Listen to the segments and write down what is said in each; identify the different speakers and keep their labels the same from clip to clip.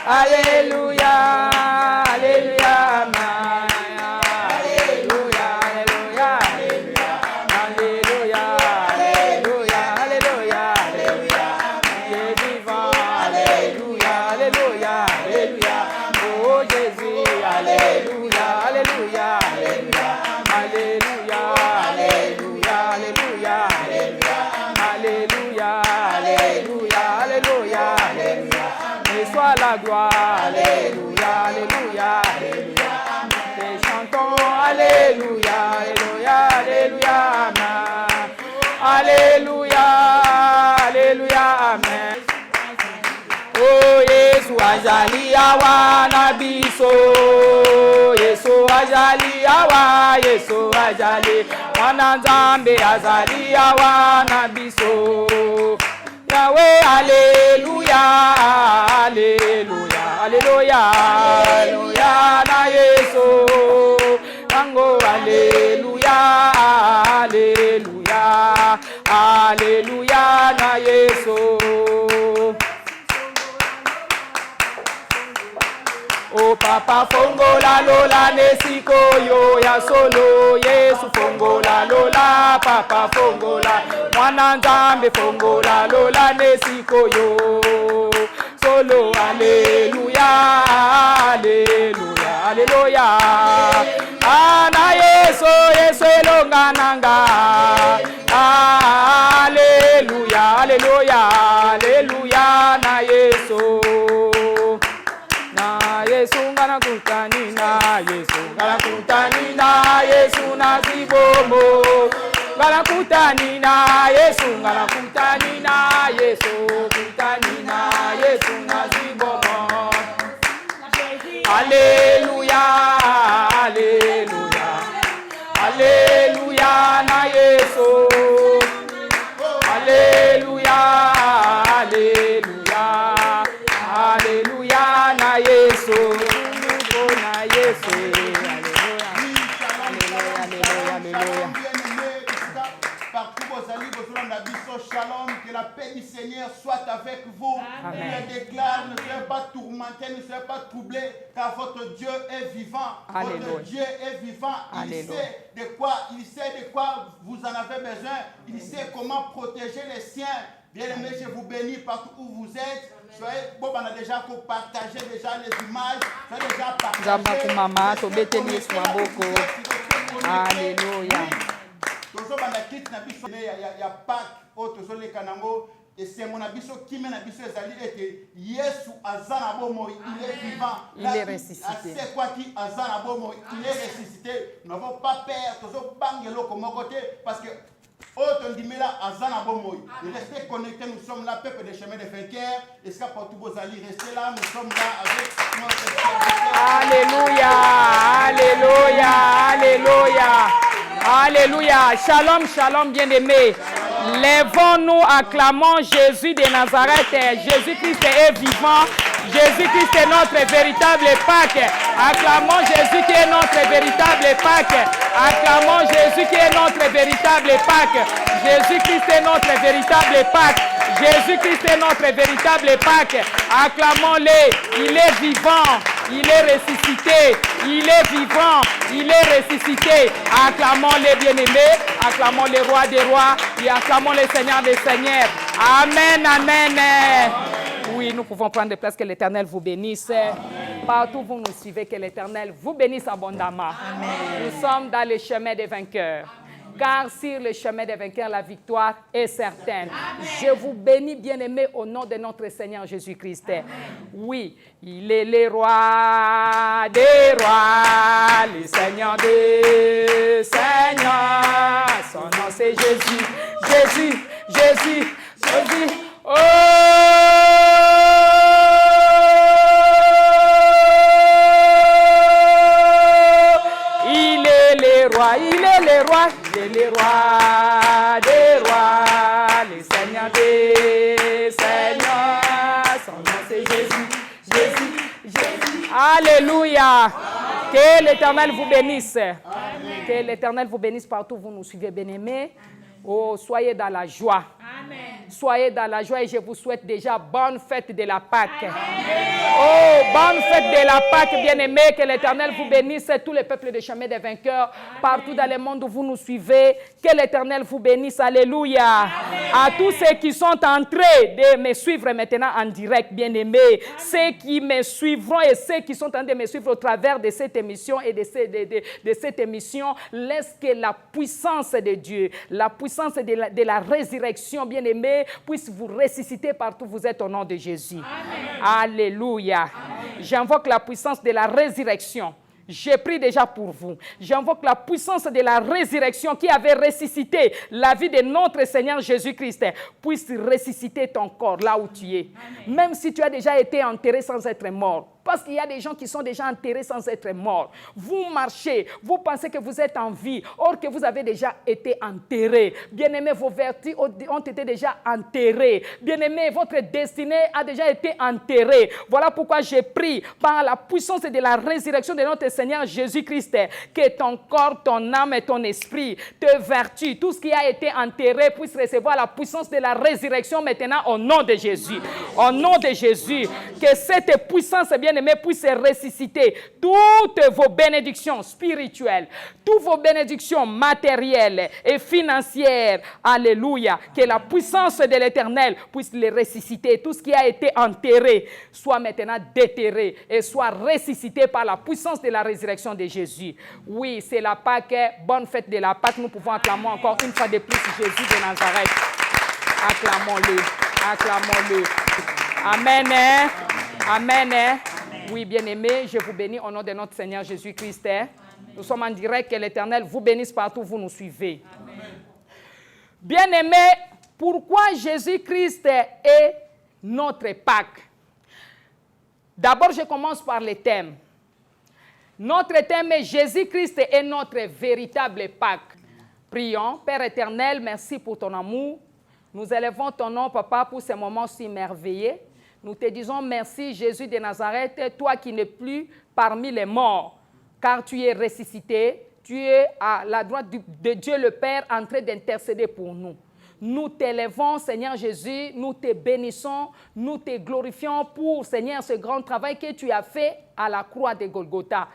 Speaker 1: Alléluia, Alléluia, Alléluia, Alléluia, Alléluia, Alléluia, Alléluia, il est vivant, Alléluia, Alléluia, Alléluia, oh Jésus, Alléluia, Alléluia, Alléluia, Alléluia, Alléluia, Alléluia, Alléluia, Alléluia, Alléluia, Alléluia, et soit la gloire, Alléluia, Alléluia, Alléluia, et chantons, Alléluia, Alléluia, Alléluia, Amen, Alléluia, Alléluia, Amen. Oh Yesu azali awa na biso, Yesu azali awa, Yesu azali, Mwana Nzambe azali awa na biso. Yahweh, Alléluia, Alléluia, Alléluia, Alléluia na Yesu. Tango, Alléluia, Alléluia, Alléluia na Yesu. Oh papa fongola lola nesiko yo ya solo Yesu fongola lola papa fongola Mwana Nzambe fongola lola nesiko yo solo Alléluia Alléluia Alléluia ana Yesu Yesu elonga nanga Alléluia Alléluia Alléluia na Yesu Yesu ngana kutani na Yesu ngana kutani na Yesu na zibomo ngana kutani na Yesu ngana kutani na Yesu kutani na Yesu na zibomo Alléluia Alléluia Alléluia na Yesu Alléluia Alléluia Alléluia na Yesu na Yesu Alléluia Alléluia Alléluia
Speaker 2: partout vos amis vos shalom que la paix du Seigneur soit avec vous. Je déclare ne soyez pas tourmentés, ne soyez pas troublés car votre Dieu est vivant.
Speaker 1: Alléluia.
Speaker 2: Votre Dieu est vivant. Il sait de quoi vous en avez besoin. Il sait comment protéger les siens. Bien-aimés, je vous bénis partout où vous êtes. Soyez, bon, on a déjà partagé déjà les images. Soyez déjà partagé.
Speaker 1: Alléluia.
Speaker 2: Il y a Pâques, et c'est mon abisso qui mène abisso ezali ete Yesu azana bomo il est vivant.
Speaker 1: Il est ressuscité.
Speaker 2: C'est quoi qui azana bomo il est ressuscité. Nous n'avons pas peur tozo bangelo comme côté parce que autre dimela azana bomo. Restez connectés, nous sommes là peuple des chemins de vainqueurs. Esca partout vos alliés, restez là, nous sommes là avec notre
Speaker 1: Alléluia. Alléluia. Alléluia. Alléluia. Shalom, shalom, bien-aimés. Lèvons-nous, acclamons Jésus de Nazareth. Jésus-Christ est vivant. Jésus-Christ est notre véritable Pâques. Acclamons Jésus qui est notre véritable Pâques. Acclamons Jésus qui est notre véritable Pâques. Jésus-Christ est notre véritable Pâques. Jésus-Christ est notre véritable Pâques. Acclamons-le. Il est vivant. Il est ressuscité. Il est vivant. Il est ressuscité. Acclamons les bien-aimés. Acclamons les rois des rois. Et acclamons les seigneurs des seigneurs. Amen. Amen. Oui, nous pouvons prendre place. Que l'Éternel vous bénisse. Amen. Partout où vous nous suivez, que l'Éternel vous bénisse abondamment. Amen. Nous sommes dans le chemin des vainqueurs. Car sur le chemin des vainqueurs, la victoire est certaine. Amen. Je vous bénis, bien-aimés, au nom de notre Seigneur Jésus-Christ. Amen. Oui, il est le roi des rois, le Seigneur des seigneurs. Son nom c'est Jésus, Jésus, Jésus, Jésus. Oh! Il est le roi, il est le roi. Il est le roi des rois, le Seigneur des seigneurs. Son nom c'est Jésus, Jésus, Jésus. Alléluia. Que l'Éternel vous bénisse. Amen. Que l'Éternel vous bénisse partout où vous nous suivez, bien-aimés. Oh, soyez dans la joie. Amen. Soyez dans la joie et je vous souhaite déjà bonne fête de la Pâque. Oh, bonne fête de la Pâque, bien-aimés. Que l'Éternel vous bénisse, tous les peuples de Chemin des Vainqueurs, partout dans le monde où vous nous suivez. Que l'Éternel vous bénisse. Alléluia. À tous ceux qui sont en train de me suivre maintenant en direct, bien-aimés. Ceux qui me suivront et ceux qui sont en train de me suivre au travers de cette émission et de cette émission, laisse que la puissance de Dieu, la puissance de la résurrection, bien-aimés, puisse vous ressusciter partout où vous êtes au nom de Jésus. Amen. Alléluia. J'invoque la puissance de la résurrection. J'ai pris déjà pour vous. J'invoque la puissance de la résurrection qui avait ressuscité la vie de notre Seigneur Jésus-Christ. Puisse ressusciter ton corps là où tu es. Amen. Même si tu as déjà été enterré sans être mort. Parce qu'il y a des gens qui sont déjà enterrés sans être morts. Vous marchez, vous pensez que vous êtes en vie, or que vous avez déjà été enterrés. Bien-aimés, vos vertus ont été déjà enterrées. Bien-aimés, votre destinée a déjà été enterrée. Voilà pourquoi j'ai pris par la puissance de la résurrection de notre Seigneur Jésus-Christ que ton corps, ton âme et ton esprit, tes vertus, tout ce qui a été enterré puisse recevoir la puissance de la résurrection maintenant au nom de Jésus. Au nom de Jésus, que cette puissance, bien aimé, puisse ressusciter toutes vos bénédictions spirituelles, toutes vos bénédictions matérielles et financières. Alléluia. Que la puissance de l'Éternel puisse les ressusciter. Tout ce qui a été enterré soit maintenant déterré et soit ressuscité par la puissance de la résurrection de Jésus. Oui, c'est la Pâque. Bonne fête de la Pâque. Nous pouvons acclamer encore une fois de plus Jésus de Nazareth. Acclamons-le. Acclamons-le. Amen. Amen. Oui, bien-aimés, je vous bénis au nom de notre Seigneur Jésus-Christ. Nous sommes en direct, que l'Éternel vous bénisse partout où vous nous suivez. Bien-aimés, pourquoi Jésus-Christ est notre Pâque? D'abord, je commence par le thème. Notre thème est Jésus-Christ est notre véritable Pâque. Prions. Père éternel, merci pour ton amour. Nous élevons ton nom, Papa, pour ces moments si merveilleux. Nous te disons merci, Jésus de Nazareth, toi qui n'es plus parmi les morts, car tu es ressuscité, tu es à la droite de Dieu le Père en train d'intercéder pour nous. Nous t'élevons, Seigneur Jésus, nous te bénissons, nous te glorifions pour, Seigneur, ce grand travail que tu as fait à la croix de Golgotha.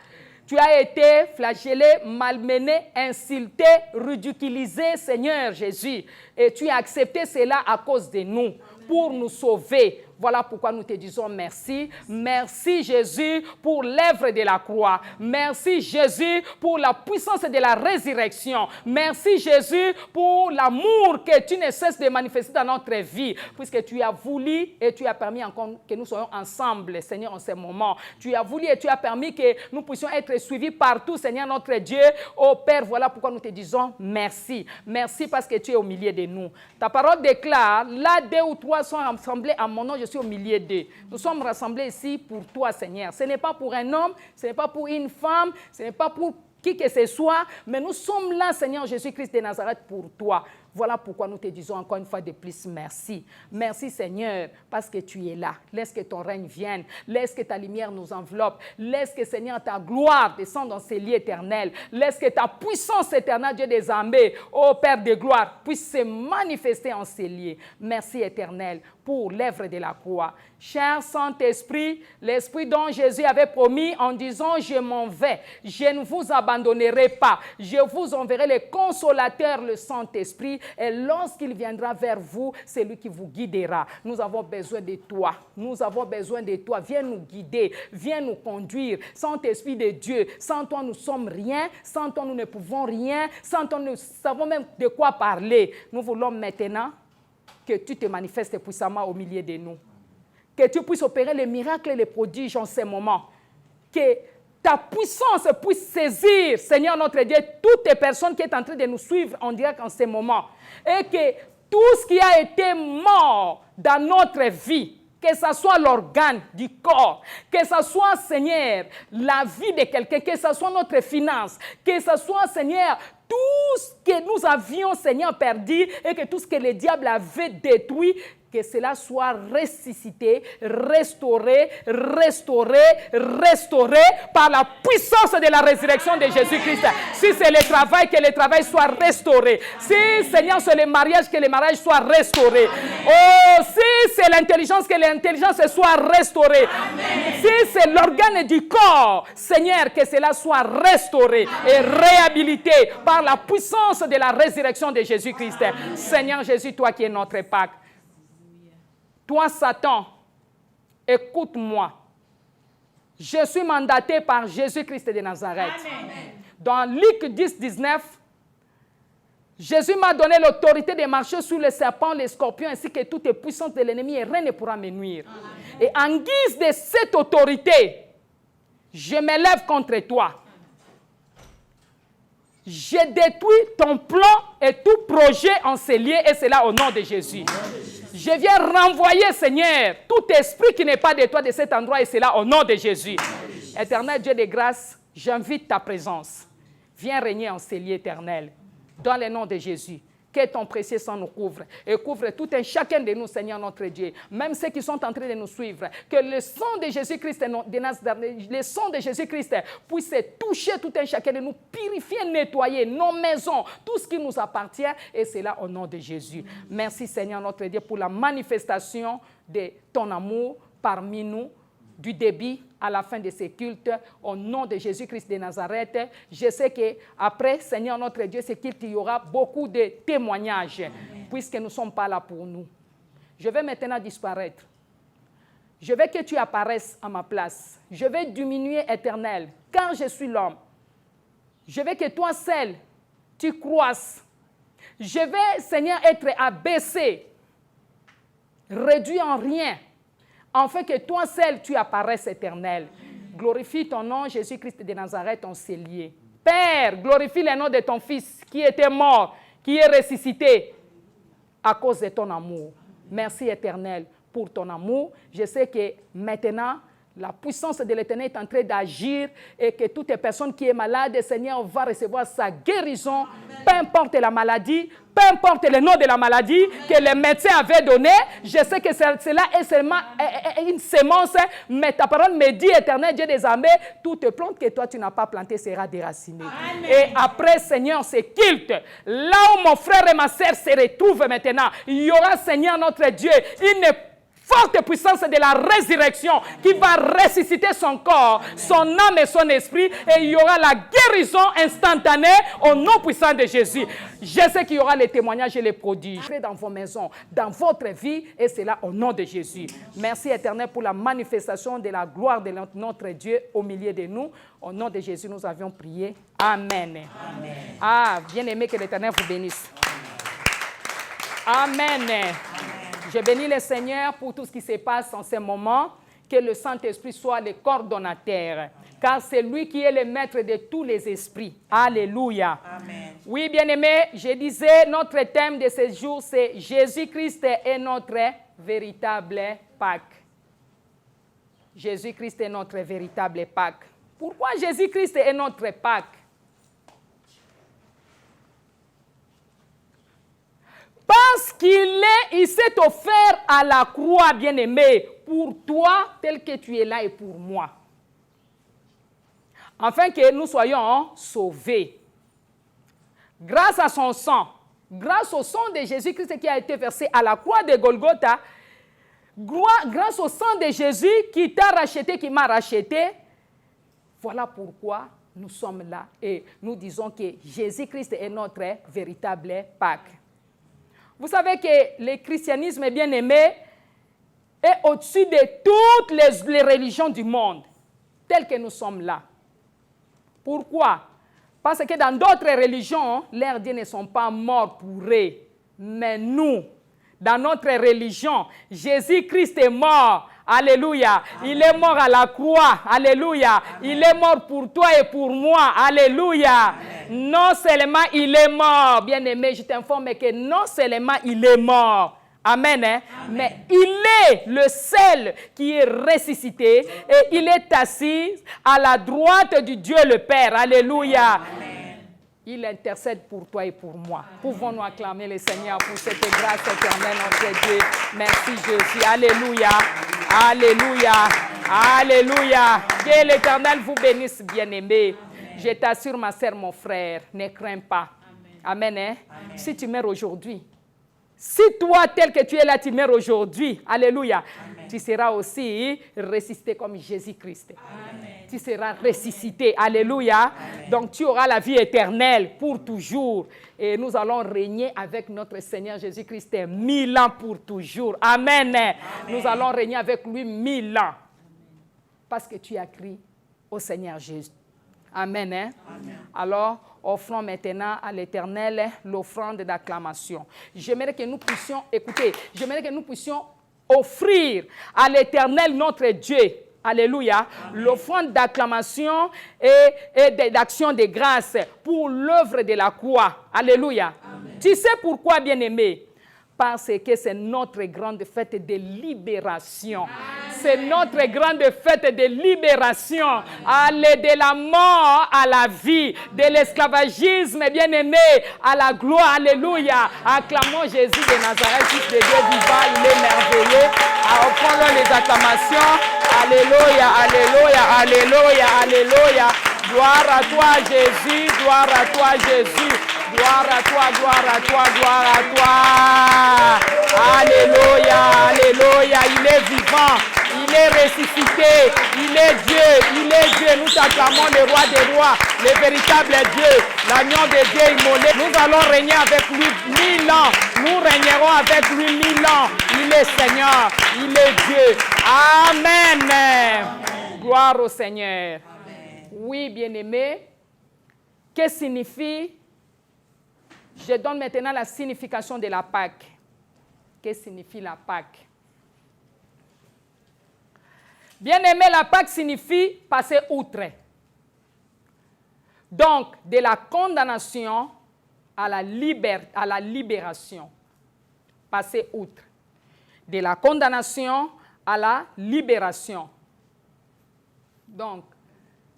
Speaker 1: Tu as été flagellé, malmené, insulté, ridiculisé, Seigneur Jésus. Et tu as accepté cela à cause de nous, pour nous sauver. Voilà pourquoi nous te disons merci. Merci Jésus pour l'œuvre de la croix. Merci Jésus pour la puissance de la résurrection. Merci Jésus pour l'amour que tu ne cesses de manifester dans notre vie. Puisque tu as voulu et tu as permis encore que nous soyons ensemble, Seigneur, en ce moment. Tu as voulu et tu as permis que nous puissions être suivis partout, Seigneur notre Dieu. Oh Père, voilà pourquoi nous te disons merci. Merci parce que tu es au milieu de nous. Ta parole déclare, là 2 ou 3 sont rassemblés à mon nom, je suis au milieu d'eux. Nous sommes rassemblés ici pour toi, Seigneur. Ce n'est pas pour un homme, ce n'est pas pour une femme, ce n'est pas pour qui que ce soit, mais nous sommes là, Seigneur Jésus-Christ de Nazareth, pour toi. Voilà pourquoi nous te disons encore une fois de plus merci. Merci Seigneur, parce que tu es là. Laisse que ton règne vienne. Laisse que ta lumière nous enveloppe. Laisse que Seigneur, ta gloire descende dans ces lieux éternels. Laisse que ta puissance éternelle, Dieu des armées, ô Père de gloire, puisse se manifester en ces lieux. Merci éternel pour l'œuvre de la croix. Cher Saint-Esprit, l'Esprit dont Jésus avait promis en disant « Je m'en vais, je ne vous abandonnerai pas, je vous enverrai le Consolateur, le Saint-Esprit, et lorsqu'il viendra vers vous, c'est lui qui vous guidera. » Nous avons besoin de toi, nous avons besoin de toi. Viens nous guider, viens nous conduire. Saint-Esprit de Dieu, sans toi nous sommes rien, sans toi nous ne pouvons rien, sans toi nous savons même de quoi parler. Nous voulons maintenant que tu te manifestes puissamment au milieu de nous. Que tu puisses opérer les miracles et les prodiges en ce moment. Que ta puissance puisse saisir, Seigneur notre Dieu, toutes les personnes qui sont en train de nous suivre en direct en ce moment. Et que tout ce qui a été mort dans notre vie, que ce soit l'organe du corps, que ce soit, Seigneur, la vie de quelqu'un, que ce soit notre finance, que ce soit, Seigneur, tout ce que nous avions, Seigneur, perdu et que tout ce que le diable avait détruit, que cela soit ressuscité, restauré, restauré, restauré par la puissance de la résurrection de Jésus-Christ. Si c'est le travail, que le travail soit restauré. Si, Seigneur, c'est le mariage, que le mariage soit restauré. Oh, si c'est l'intelligence, que l'intelligence soit restaurée. Si c'est l'organe du corps, Seigneur, que cela soit restauré et réhabilité par la puissance de la résurrection de Jésus-Christ. Seigneur Jésus, toi qui es notre Pâques. Toi, Satan, écoute-moi. Je suis mandaté par Jésus-Christ de Nazareth. Amen. Dans Luc 10, 19, Jésus m'a donné l'autorité de marcher sur les serpents, les scorpions, ainsi que toute puissance de l'ennemi, et rien ne pourra me nuire. Amen. Et en guise de cette autorité, je m'élève contre toi. Je détruis ton plan et tout projet encelé, et cela au nom de Jésus. Je viens renvoyer, Seigneur, tout esprit qui n'est pas de toi de cet endroit, et cela au nom de Jésus. Éternel Dieu de grâce, j'invite ta présence. Viens régner en ces lieux éternels. Dans le nom de Jésus, que ton précieux sang nous couvre et couvre tout un chacun de nous, Seigneur notre Dieu, même ceux qui sont en train de nous suivre. Que le sang de Jésus-Christ, le sang de Jésus-Christ puisse toucher tout un chacun de nous, purifier, nettoyer nos maisons, tout ce qui nous appartient, et c'est là au nom de Jésus. Merci, Seigneur notre Dieu, pour la manifestation de ton amour parmi nous, du début à la fin de ces cultes, au nom de Jésus-Christ de Nazareth. Je sais qu'après, Seigneur notre Dieu, ces cultes, il y aura beaucoup de témoignages, puisque nous ne sommes pas là pour nous. Je vais maintenant disparaître. Je veux que tu apparaisses à ma place. Je vais diminuer, Éternel, car je suis l'homme. Je veux que toi seul, tu croisses. Je vais, Seigneur, être abaissé, réduit en rien, afin que toi seul, tu apparaisses, Éternel. Glorifie ton nom, Jésus-Christ de Nazareth, ton scellé. Père, glorifie le nom de ton Fils qui était mort, qui est ressuscité à cause de ton amour. Merci, Éternel, pour ton amour. Je sais que maintenant, la puissance de l'Éternel est en train d'agir et que toute personne qui est malade, Seigneur, va recevoir sa guérison. Amen. Peu importe la maladie, peu importe le nom de la maladie que les médecins avaient donné. Je sais que cela est seulement une semence, mais ta parole me dit, Éternel Dieu des armées, toute plante que toi tu n'as pas plantée sera déracinée. Amen. Et après, Seigneur, ce culte, là où mon frère et ma sœur se retrouvent maintenant, il y aura, Seigneur notre Dieu, une forte puissance de la résurrection qui va ressusciter son corps, son âme et son esprit, et il y aura la guérison instantanée au nom puissant de Jésus. Je sais qu'il y aura les témoignages et les prodiges dans vos maisons, dans votre vie, et c'est là au nom de Jésus. Merci, Éternel, pour la manifestation de la gloire de notre Dieu au milieu de nous. Au nom de Jésus, nous avions prié. Amen. Amen. Ah, bien-aimé, que l'Éternel vous bénisse. Amen. Amen. Je bénis le Seigneur pour tout ce qui se passe en ce moment. Que le Saint-Esprit soit le coordonnateur. Car c'est lui qui est le maître de tous les esprits. Alléluia. Amen. Oui, bien-aimés, je disais, notre thème de ce jour, c'est Jésus-Christ est notre véritable Pâques. Jésus-Christ est notre véritable Pâques. Pourquoi Jésus-Christ est notre Pâques? Parce qu'il s'est offert à la croix, bien-aimé, pour toi, tel que tu es là et pour moi. Afin que nous soyons sauvés. Grâce à son sang, grâce au sang de Jésus-Christ qui a été versé à la croix de Golgotha, grâce au sang de Jésus qui t'a racheté, qui m'a racheté, voilà pourquoi nous sommes là. Et nous disons que Jésus-Christ est notre véritable Pâques. Vous savez que le christianisme, bien aimé, est au-dessus de toutes les religions du monde, telles que nous sommes là. Pourquoi? Parce que dans d'autres religions, leurs dieux ne sont pas morts pour eux. Mais nous, dans notre religion, Jésus-Christ est mort. Alléluia. Il est mort à la croix. Alléluia. Il est mort pour toi et pour moi. Alléluia. Non seulement il est mort, bien-aimé, je t'informe que non seulement il est mort, amen, hein, mais il est le seul qui est ressuscité et il est assis à la droite du Dieu le Père. Alléluia. Amen. Il intercède pour toi et pour moi. Pouvons-nous acclamer le Seigneur pour cette grâce éternelle, notre Dieu. Merci Jésus. Alléluia. Alléluia. Alléluia. Que l'Éternel vous bénisse, bien-aimés. Je t'assure, ma sœur, mon frère, ne crains pas. Amen. Hein? Amen. Si tu meurs aujourd'hui, si toi, tel que tu es là, tu meurs aujourd'hui, alléluia, amen, tu seras aussi ressuscité comme Jésus-Christ. Tu seras ressuscité, alléluia. Amen. Donc tu auras la vie éternelle pour toujours. Et nous allons régner avec notre Seigneur Jésus-Christ 1000 ans pour toujours. Amen. Amen. Nous allons régner avec lui 1000 ans. Parce que tu as crié au Seigneur Jésus. Amen. Hein? Amen. Alors, offrons maintenant à l'Éternel l'offrande d'acclamation. J'aimerais que nous puissions, écoutez, j'aimerais que nous puissions offrir à l'Éternel notre Dieu, alléluia, l'offrande d'acclamation et d'action de grâce pour l'œuvre de la croix. Alléluia. Amen. Tu sais pourquoi, bien-aimé? Parce que c'est notre grande fête de libération. C'est notre grande fête de libération. Aller de la mort à la vie, de l'esclavagisme, bien-aimé, à la gloire. Alléluia. Acclamons Jésus de Nazareth, Fils de Dieu vivant, il est merveilleux. Offrons-le les acclamations. Alléluia, alléluia, alléluia, alléluia. Gloire à toi, Jésus. Gloire à toi, Jésus. Gloire à toi, gloire à toi, gloire à toi. Alléluia, alléluia. Il est vivant, il est ressuscité, il est Dieu, il est Dieu. Nous t'acclamons le roi des rois, le véritable Dieu, l'agneau de Dieu immolé. Nous allons régner avec lui 1000 ans. Nous régnerons avec lui 1000 ans. Il est Seigneur, il est Dieu. Amen. Amen. Gloire au Seigneur. Amen. Oui, bien-aimé, que signifie... Je donne maintenant la signification de la Pâque. Que signifie la Pâque? Bien-aimé, la Pâque signifie passer outre. Donc, de la condamnation à la libération. Passer outre. De la condamnation à la libération. Donc,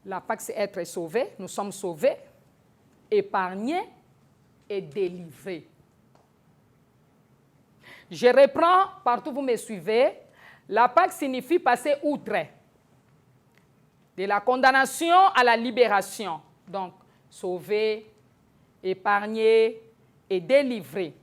Speaker 1: la Pâque, c'est être sauvé. Nous sommes sauvés, épargnés, et délivré. Je reprends, partout vous me suivez. La Pâque signifie passer outre. De la condamnation à la libération. Donc, sauver, épargner et délivrer.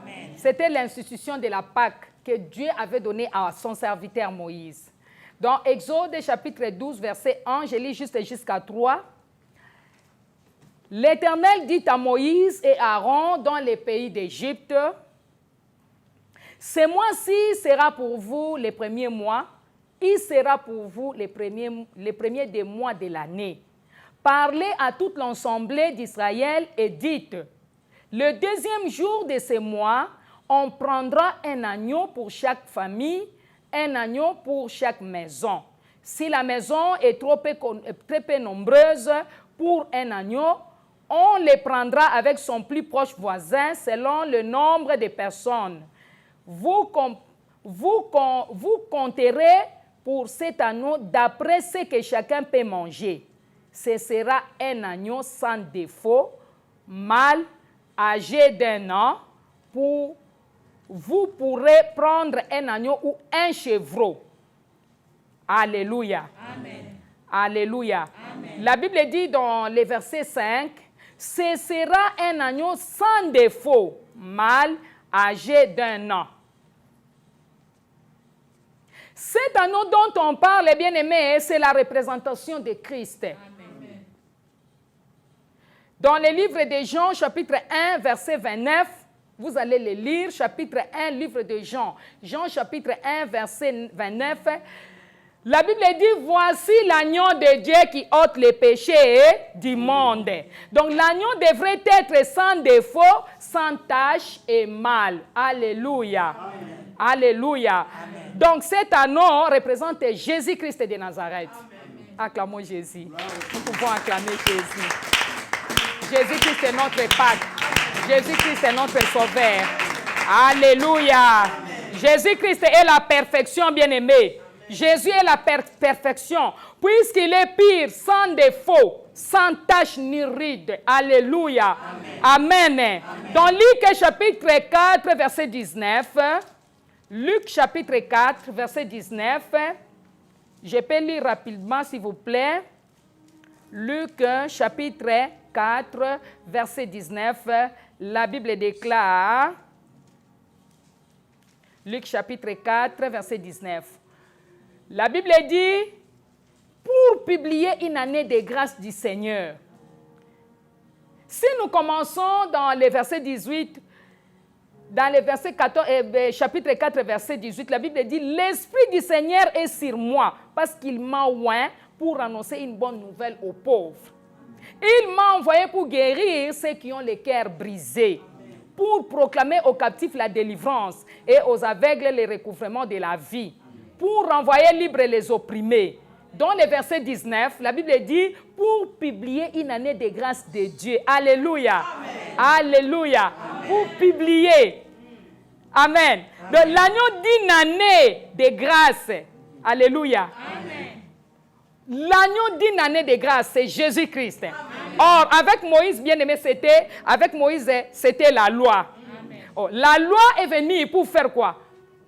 Speaker 1: Amen. C'était l'institution de la Pâque que Dieu avait donnée à son serviteur Moïse. Dans Exode chapitre 12, verset 1, je lis juste jusqu'à 3. L'Éternel dit à Moïse et Aaron dans les pays d'Égypte, « Ce mois-ci sera pour vous les premiers mois, il sera pour vous les premiers des mois de l'année. Parlez à toute l'assemblée d'Israël et dites, le deuxième jour de ce mois, on prendra un agneau pour chaque famille, un agneau pour chaque maison. Si la maison est trop peu nombreuse pour un agneau, on les prendra avec son plus proche voisin selon le nombre de personnes. Vous compterez pour cet agneau d'après ce que chacun peut manger. Ce sera un agneau sans défaut, mâle, âgé d'1 an. Vous pourrez prendre un agneau ou un chevreau. Alléluia. Amen. Alléluia. Amen. La Bible dit dans le verset 5, ce sera un agneau sans défaut, mâle, âgé d'1 an. Cet agneau dont on parle, bien aimé, c'est la représentation de Christ. Amen. Dans le livre de Jean, chapitre 1, verset 29, vous allez le lire, chapitre 1, livre de Jean. Jean, chapitre 1, verset 29. La Bible dit, voici l'agneau de Dieu qui ôte les péchés du monde. Donc l'agneau devrait être sans défaut, sans tache et mal. Alléluia. Amen. Alléluia. Amen. Donc cet agneau représente Jésus-Christ de Nazareth. Amen. Acclamons Jésus. Nous pouvons acclamer Jésus. Jésus-Christ est notre Pâque. Jésus-Christ est notre Sauveur. Alléluia. Jésus-Christ est la perfection, bien-aimée. Jésus est la perfection, puisqu'il est pire, sans défaut, sans tache ni ride. Alléluia. Amen. Amen. Dans Luc chapitre 4, verset 19, Luc chapitre 4, verset 19, je peux lire rapidement s'il vous plaît. Luc chapitre 4, verset 19, la Bible déclare, Luc chapitre 4, verset 19. La Bible dit, pour publier une année de grâce du Seigneur. Si nous commençons dans le verset 18, dans le verset 14, chapitre 4, verset 18, la Bible dit, l'Esprit du Seigneur est sur moi, parce qu'il m'a oint pour annoncer une bonne nouvelle aux pauvres. Il m'a envoyé pour guérir ceux qui ont le cœur brisé, pour proclamer aux captifs la délivrance et aux aveugles le recouvrement de la vie, pour renvoyer libres les opprimés. Dans le verset 19, la Bible dit, pour publier une année de grâce de Dieu. Alléluia. Amen. Alléluia. Amen. Pour publier. Amen. Amen. Donc l'agneau d'une année de grâce. Alléluia. Amen. L'agneau d'une année de grâce, c'est Jésus-Christ. Or, avec Moïse, bien-aimé, c'était la loi. Or, la loi est venue pour faire quoi?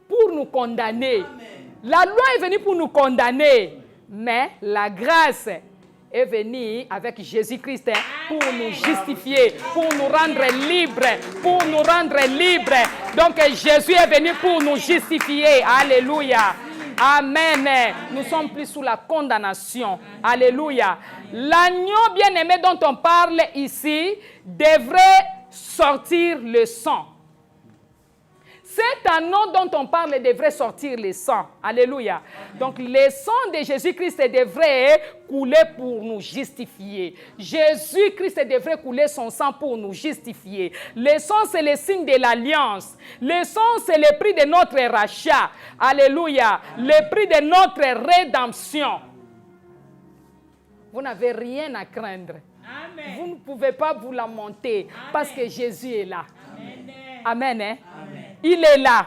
Speaker 1: Pour nous condamner. Amen. La loi est venue pour nous condamner. Mais la grâce est venue avec Jésus-Christ pour nous justifier, pour nous rendre libres, pour nous rendre libres. Donc Jésus est venu pour nous justifier. Alléluia. Amen. Nous sommes plus sous la condamnation. Alléluia. L'agneau bien-aimé dont on parle ici devrait sortir le sang. Cet anneau dont on parle devrait sortir le sang. Alléluia. Donc, le sang de Jésus-Christ devrait couler pour nous justifier. Jésus-Christ devrait couler son sang pour nous justifier. Le sang, c'est le signe de l'alliance. Le sang, c'est le prix de notre rachat. Alléluia. Le prix de notre rédemption. Vous n'avez rien à craindre. Amen. Vous ne pouvez pas vous lamenter. Amen. Parce que Jésus est là. Amen. Amen. Amen. Il est là.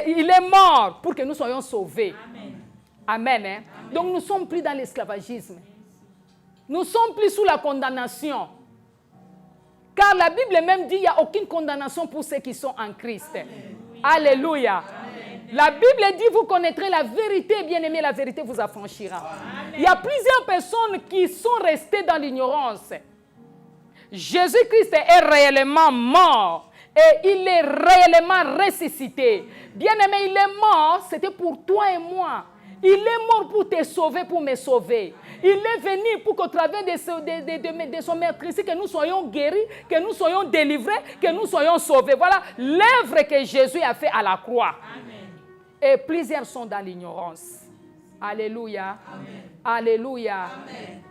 Speaker 1: Il est mort pour que nous soyons sauvés. Amen. Amen, hein? Amen. Donc nous ne sommes plus dans l'esclavagisme. Nous ne sommes plus sous la condamnation. Car la Bible même dit qu'il n'y a aucune condamnation pour ceux qui sont en Christ. Amen. Alléluia. Amen. La Bible dit, vous connaîtrez la vérité, bien-aimé, la vérité vous affranchira. Amen. Il y a plusieurs personnes qui sont restées dans l'ignorance. Jésus-Christ est réellement mort. Et il est réellement ressuscité. Bien-aimé, il est mort, c'était pour toi et moi. Il est mort pour te sauver, pour me sauver. Il est venu pour qu'au travers de son meurtrissage, que nous soyons guéris, que nous soyons délivrés, que nous soyons sauvés. Voilà l'œuvre que Jésus a fait à la croix. Amen. Et plusieurs sont dans l'ignorance. Alléluia. Amen. Alléluia. Amen.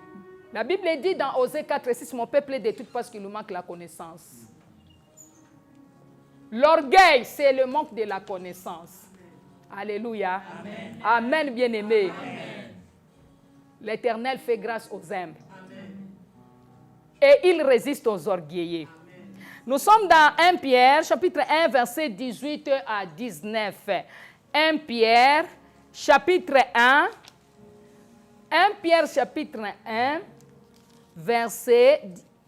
Speaker 1: La Bible dit dans Osée 4:6, mon peuple est détruit parce qu'il nous manque la connaissance. L'orgueil, c'est le manque de la connaissance. Alléluia. Amen. Amen, bien-aimé. L'Éternel fait grâce aux humbles. Et il résiste aux orgueilleux. Amen. Nous sommes dans 1 Pierre, chapitre 1, verset 18 à 19. 1 Pierre, chapitre 1. 1 Pierre, chapitre 1, verset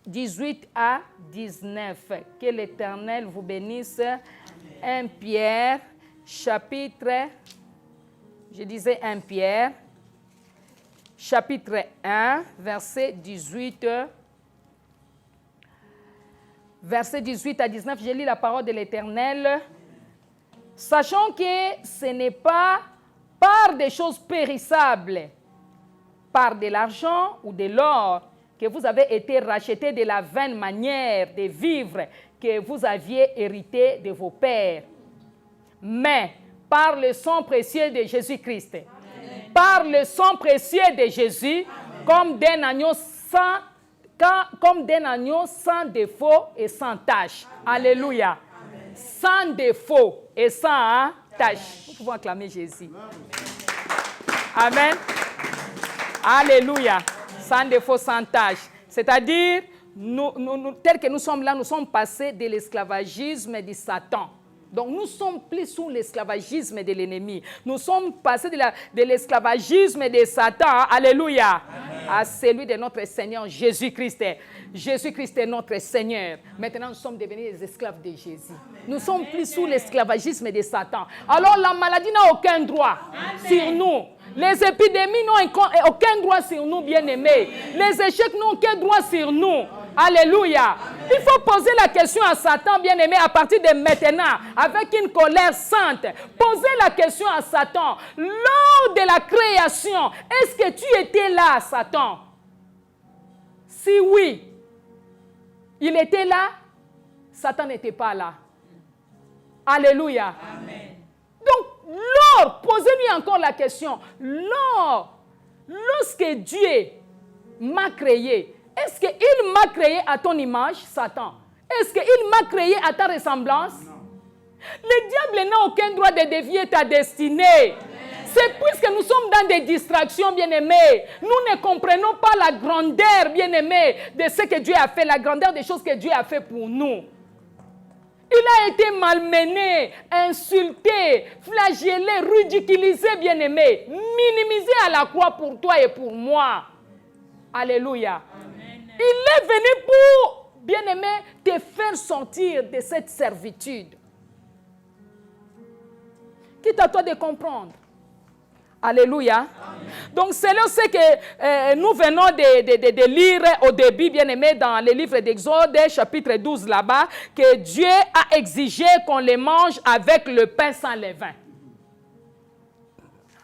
Speaker 1: 18 à 19. Que l'Éternel vous bénisse. Amen. 1 Pierre, chapitre, je disais 1 Pierre, chapitre 1, verset 18. Verset 18 à 19, je lis la parole de l'Éternel. Sachant que ce n'est pas par des choses périssables, par de l'argent ou de l'or, que vous avez été rachetés de la vaine manière de vivre que vous aviez hérité de vos pères, mais par le sang précieux de Jésus-Christ. Par le sang précieux de Jésus, comme d'un agneau sans défaut et sans tache. Alléluia. Amen. Sans défaut et sans tache. Nous pouvons acclamer Jésus. Amen. Alléluia. Sans défaut, sans tâche. C'est-à-dire, tel que nous sommes là, nous sommes passés de l'esclavagisme de Satan. Donc, nous sommes plus sous l'esclavagisme de l'ennemi. Nous sommes passés de l'esclavagisme de Satan, alléluia, à celui de notre Seigneur Jésus-Christ. Jésus-Christ est notre Seigneur. Maintenant, nous sommes devenus les esclaves de Jésus. Nous sommes plus sous l'esclavagisme de Satan. Alors, la maladie n'a aucun droit sur nous. Les épidémies n'ont aucun droit sur nous, bien-aimés. Les échecs n'ont aucun droit sur nous. Alléluia. Il faut poser la question à Satan, bien-aimé, à partir de maintenant, avec une colère sainte. Posez la question à Satan. Lors de la création, est-ce que tu étais là, Satan? Si oui, il était là, Satan n'était pas là. Alléluia. Amen. Donc, posez-lui encore la question. Lorsque Dieu m'a créé, est-ce qu'il m'a créé à ton image, Satan? Est-ce qu'il m'a créé à ta ressemblance? Non. Le diable n'a aucun droit de dévier ta destinée. C'est puisque nous sommes dans des distractions, bien-aimés. Nous ne comprenons pas la grandeur, bien-aimés, de ce que Dieu a fait, la grandeur des choses que Dieu a fait pour nous. Il a été malmené, insulté, flagellé, ridiculisé, bien-aimé, minimisé à la croix pour toi et pour moi. Alléluia. Amen. Il est venu pour, bien-aimé, te faire sortir de cette servitude. Quitte à toi de comprendre. Alléluia. Amen. Donc, c'est là ce que nous venons de lire au début, bien-aimé, dans le livre d'Exode, chapitre 12, là-bas, que Dieu a exigé qu'on les mange avec le pain sans levain.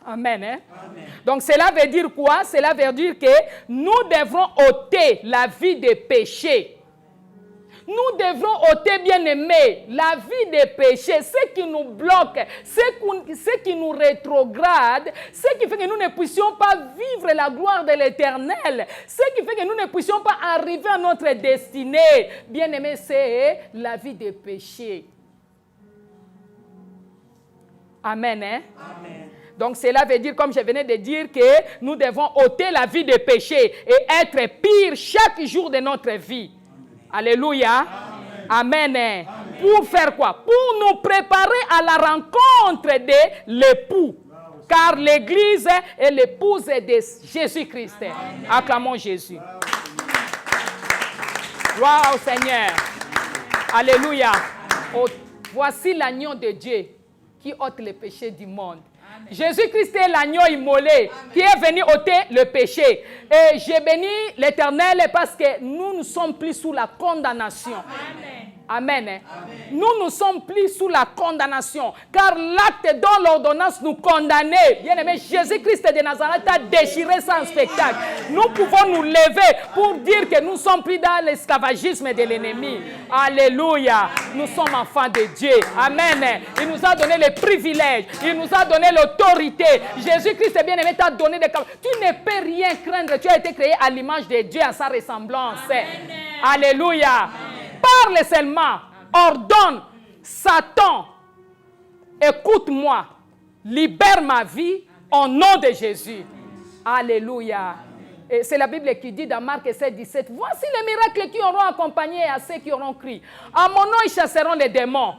Speaker 1: Amen. Hein? Amen. Donc, cela veut dire quoi? Cela veut dire que nous devrons ôter la vie des péchés. Nous devrons ôter, bien-aimés, la vie des péchés, ce qui nous bloque, ce qui nous rétrograde, ce qui fait que nous ne puissions pas vivre la gloire de l'Éternel, ce qui fait que nous ne puissions pas arriver à notre destinée. Bien-aimés, c'est la vie des péchés. Amen. Hein? Amen. Donc, cela veut dire, comme je venais de dire, que nous devons ôter la vie des péchés et être pire chaque jour de notre vie. Alléluia. Amen. Amen. Pour faire quoi? Pour nous préparer à la rencontre de l'époux. Car l'Église est l'épouse de Jésus-Christ. Acclamons Jésus. Gloire au Seigneur. Alléluia. Oh, voici l'agneau de Dieu qui ôte les péchés du monde. Jésus-Christ est l'agneau immolé qui est venu ôter le péché. Et j'ai béni l'Éternel parce que nous ne sommes plus sous la condamnation. Amen. Amen. Nous ne sommes plus sous la condamnation. Car l'acte dont l'ordonnance nous condamnait, bien-aimé, Jésus-Christ de Nazareth a déchiré sans spectacle. Nous pouvons nous lever pour dire que nous ne sommes plus dans l'esclavagisme de l'ennemi. Alléluia. Nous sommes enfants de Dieu. Amen. Il nous a donné les privilèges. Il nous a donné l'autorité. Jésus-Christ, bien-aimé, t'a donné des capacités. Tu ne peux rien craindre. Tu as été créé à l'image de Dieu, à sa ressemblance. Amen. Alléluia. Amen. Parle seulement, ordonne, Satan, écoute-moi, libère ma vie au nom de Jésus. Alléluia. Et c'est la Bible qui dit dans Marc 7, 17, voici les miracles qui auront accompagné à ceux qui auront crié. À mon nom, ils chasseront les démons.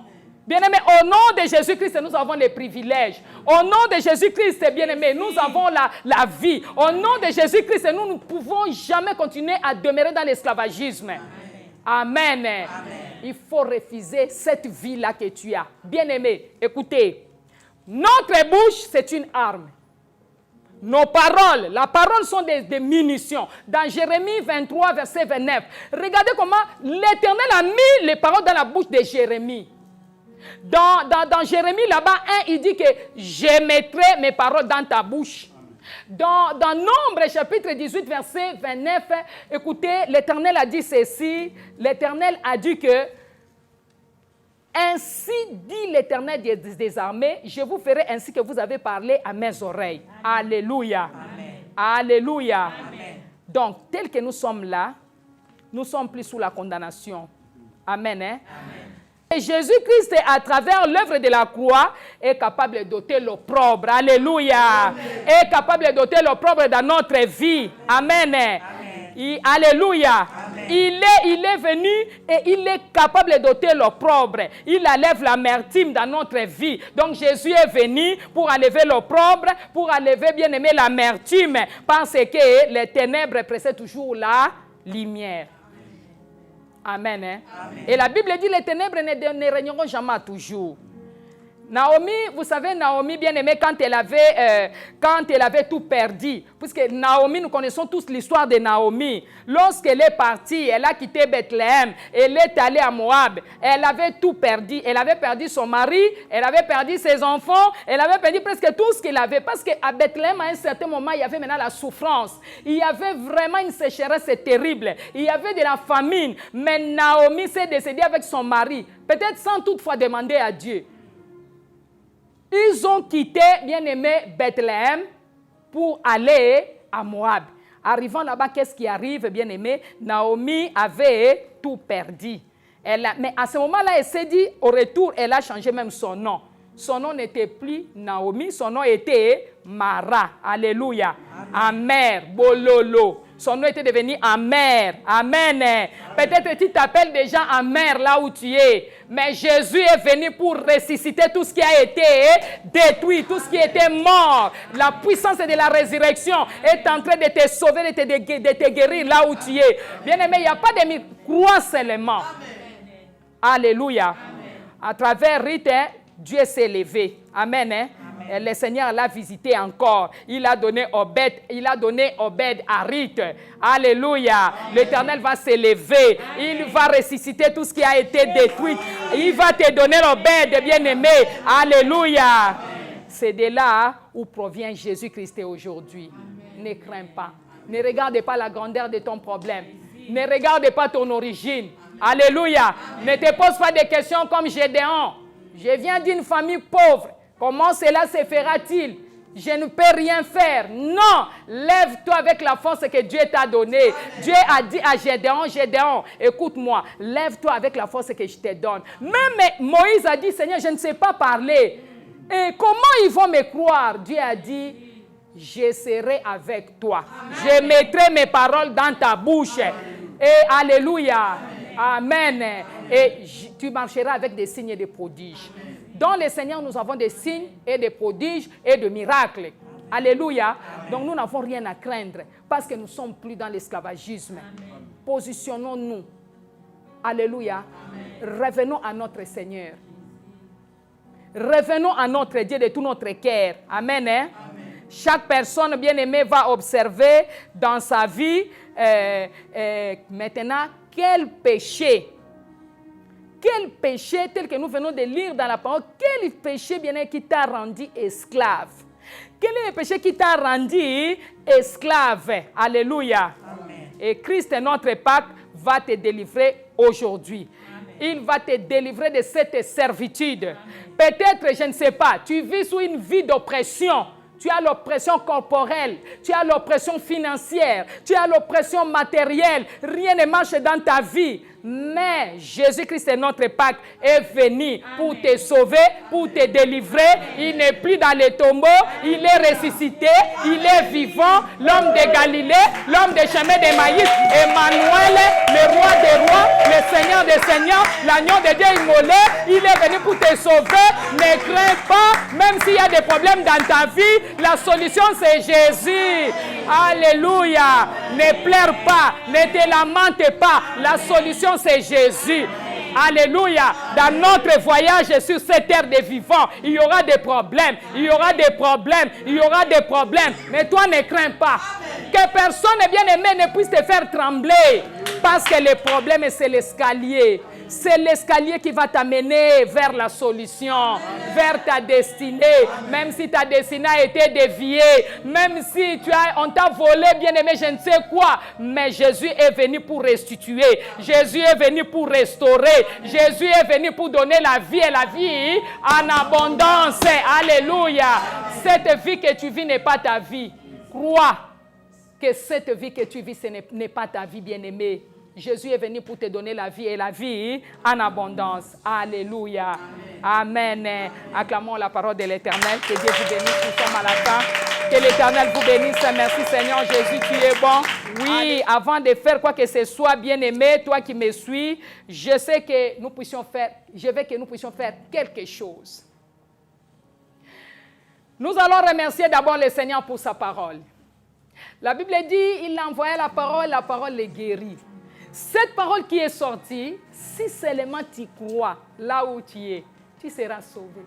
Speaker 1: Bien-aimés, au nom de Jésus-Christ, nous avons les privilèges. Au nom de Jésus-Christ, bien-aimés, nous avons la vie. Au nom de Jésus-Christ, nous ne pouvons jamais continuer à demeurer dans l'esclavagisme. Amen. Amen. Il faut refuser cette vie-là que tu as. Bien-aimé, écoutez. Notre bouche, c'est une arme. Nos paroles, la parole sont des munitions. Dans Jérémie 23, verset 29, regardez comment l'Éternel a mis les paroles dans la bouche de Jérémie. Dans Jérémie, là-bas, il dit que je mettrai mes paroles dans ta bouche. Dans Nombre, chapitre 18, verset 29, écoutez, l'Éternel a dit ceci. L'Éternel a dit que ainsi dit l'Éternel des armées, je vous ferai ainsi que vous avez parlé à mes oreilles. Amen. Alléluia. Amen. Alléluia. Amen. Donc, tel que nous sommes là, nous sommes plus sous la condamnation. Amen. Hein? Amen. Et Jésus-Christ, à travers l'œuvre de la croix, est capable d'ôter l'opprobre. Alléluia. Amen. Est capable d'ôter l'opprobre dans notre vie. Amen. Amen. Alléluia. Amen. Il est venu et il est capable d'ôter l'opprobre. Il enlève l'amertume dans notre vie. Donc Jésus est venu pour enlever l'opprobre, pour enlever, bien aimé, l'amertume, parce que les ténèbres précèdent toujours la lumière. Amen. Hein? Amen. Et la Bible dit les ténèbres ne régneront jamais toujours. Naomi, vous savez, Naomi, bien aimée, quand elle avait tout perdu, puisque Naomi, nous connaissons tous l'histoire de Naomi. Lorsqu'elle est partie, elle a quitté Bethléem, elle est allée à Moab, elle avait tout perdu. Elle avait perdu son mari, elle avait perdu ses enfants, elle avait perdu presque tout ce qu'elle avait. Parce qu'à Bethléem, à un certain moment, il y avait maintenant la souffrance. Il y avait vraiment une sécheresse terrible. Il y avait de la famine. Mais Naomi s'est décédée avec son mari, peut-être sans toutefois demander à Dieu. Ils ont quitté, bien aimé, Bethléem pour aller à Moab. Arrivant là-bas, qu'est-ce qui arrive, bien aimé? Naomi avait tout perdu. Mais à ce moment-là, elle s'est dit, au retour, elle a changé même son nom. Son nom n'était plus Naomi, son nom était Mara. Alléluia. Amer, Bololo. Son nom était devenu Amer. Amen. Peut-être tu t'appelles déjà Amer là où tu es. Mais Jésus est venu pour ressusciter tout ce qui a été détruit, tout ce qui était mort. La puissance de la résurrection est en train de te sauver, de te guérir là où tu es. Bien-aimé, il n'y a pas de miracle. Crois seulement. Alléluia. À travers Rite, Dieu s'est levé. Amen. Hein? Et le Seigneur l'a visité encore. Il a donné Obed à Rite. Alléluia. L'Éternel va se lever. Il va ressusciter tout ce qui a été détruit. Il va te donner Obed, bien-aimé. Alléluia. C'est de là où provient Jésus-Christ aujourd'hui. Ne crains pas. Ne regarde pas la grandeur de ton problème. Ne regarde pas ton origine. Alléluia. Ne te pose pas des questions comme Gédéon. Je viens d'une famille pauvre. Comment cela se fera-t-il? Je ne peux rien faire. Non, lève-toi avec la force que Dieu t'a donnée. Dieu a dit à Gédéon, Gédéon, écoute-moi, lève-toi avec la force que je te donne. Même Moïse a dit, Seigneur, je ne sais pas parler. Et comment ils vont me croire? Dieu a dit, je serai avec toi. Je mettrai mes paroles dans ta bouche. Et alléluia. Amen. Et tu marcheras avec des signes et des prodiges. Dans le Seigneur, nous avons des signes et des prodiges et des miracles. Alléluia. Donc nous n'avons rien à craindre parce que nous ne sommes plus dans l'esclavagisme. Positionnons-nous. Alléluia. Revenons à notre Seigneur. Revenons à notre Dieu de tout notre cœur. Amen. Hein? Chaque personne bien-aimée va observer dans sa vie maintenant quel péché tel que nous venons de lire dans la parole, quel péché bien-aimé qui t'a rendu esclave? Quel est le péché qui t'a rendu esclave? Alléluia. Amen. Et Christ, notre Pâque, va te délivrer aujourd'hui. Amen. Il va te délivrer de cette servitude. Peut-être, je ne sais pas, tu vis sous une vie d'oppression. Tu as l'oppression corporelle, tu as l'oppression financière, tu as l'oppression matérielle. Rien ne marche dans ta vie. Mais Jésus-Christ, notre Pâque, est venu pour te sauver, pour te délivrer. Il n'est plus dans les tombeaux, il est ressuscité, il est vivant. L'homme de Galilée, l'homme des chemins d'Emmaüs, Emmanuel, le roi des rois, le Seigneur des seigneurs, l'agneau de Dieu immolé. Il est venu pour te sauver. Ne crains pas, même s'il y a des problèmes dans ta vie, la solution c'est Jésus. Alléluia. Ne pleure pas, ne te lamente pas. La solution c'est Jésus. Alléluia. Dans notre voyage sur cette terre des vivants, il y aura des problèmes. Il y aura des problèmes. Il y aura des problèmes. Mais toi, ne crains pas. Que personne bien-aimé ne puisse te faire trembler. Parce que le problème, c'est l'escalier. C'est l'escalier qui va t'amener vers la solution, vers ta destinée. Même si ta destinée a été déviée, même si on t'a volé, bien-aimé, je ne sais quoi. Mais Jésus est venu pour restituer. Jésus est venu pour restaurer. Jésus est venu pour donner la vie et la vie en abondance. Alléluia. Cette vie que tu vis n'est pas ta vie. Crois que cette vie que tu vis, ce n'est pas ta vie, bien-aimé. Jésus est venu pour te donner la vie et la vie en abondance. Alléluia. Amen. Acclamons la parole de l'Éternel. Que Dieu vous bénisse. Nous sommes à la fin. Que l'Éternel vous bénisse. Merci Seigneur Jésus, tu es bon. Oui, avant de faire quoi que ce soit, bien-aimé, toi qui me suis, je sais que nous puissions faire, je veux que nous puissions faire quelque chose. Nous allons remercier d'abord le Seigneur pour sa parole. La Bible dit, il a envoyé la parole les guérit. Cette parole qui est sortie, si seulement tu crois là où tu es, tu seras sauvé.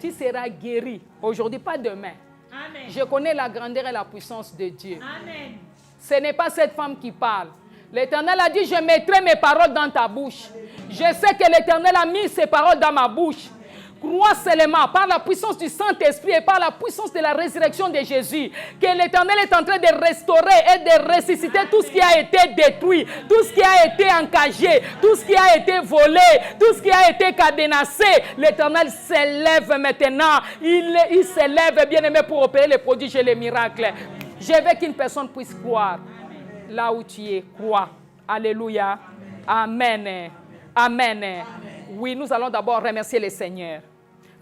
Speaker 1: Tu seras guéri. Aujourd'hui, pas demain.
Speaker 3: Amen.
Speaker 1: Je connais la grandeur et la puissance de Dieu.
Speaker 3: Amen.
Speaker 1: Ce n'est pas cette femme qui parle. L'Éternel a dit, je mettrai mes paroles dans ta bouche. Je sais que l'Éternel a mis ses paroles dans ma bouche. Crois seulement par la puissance du Saint-Esprit et par la puissance de la résurrection de Jésus que l'Éternel est en train de restaurer et de ressusciter tout ce qui a été détruit, tout ce qui a été encagé, tout ce qui a été volé, tout ce qui a été cadenassé. L'Éternel s'élève maintenant. Il s'élève, bien-aimé, pour opérer les prodiges et les miracles. Je veux qu'une personne puisse croire là où tu es. Crois. Alléluia. Amen. Amen. Oui, nous allons d'abord remercier le Seigneur.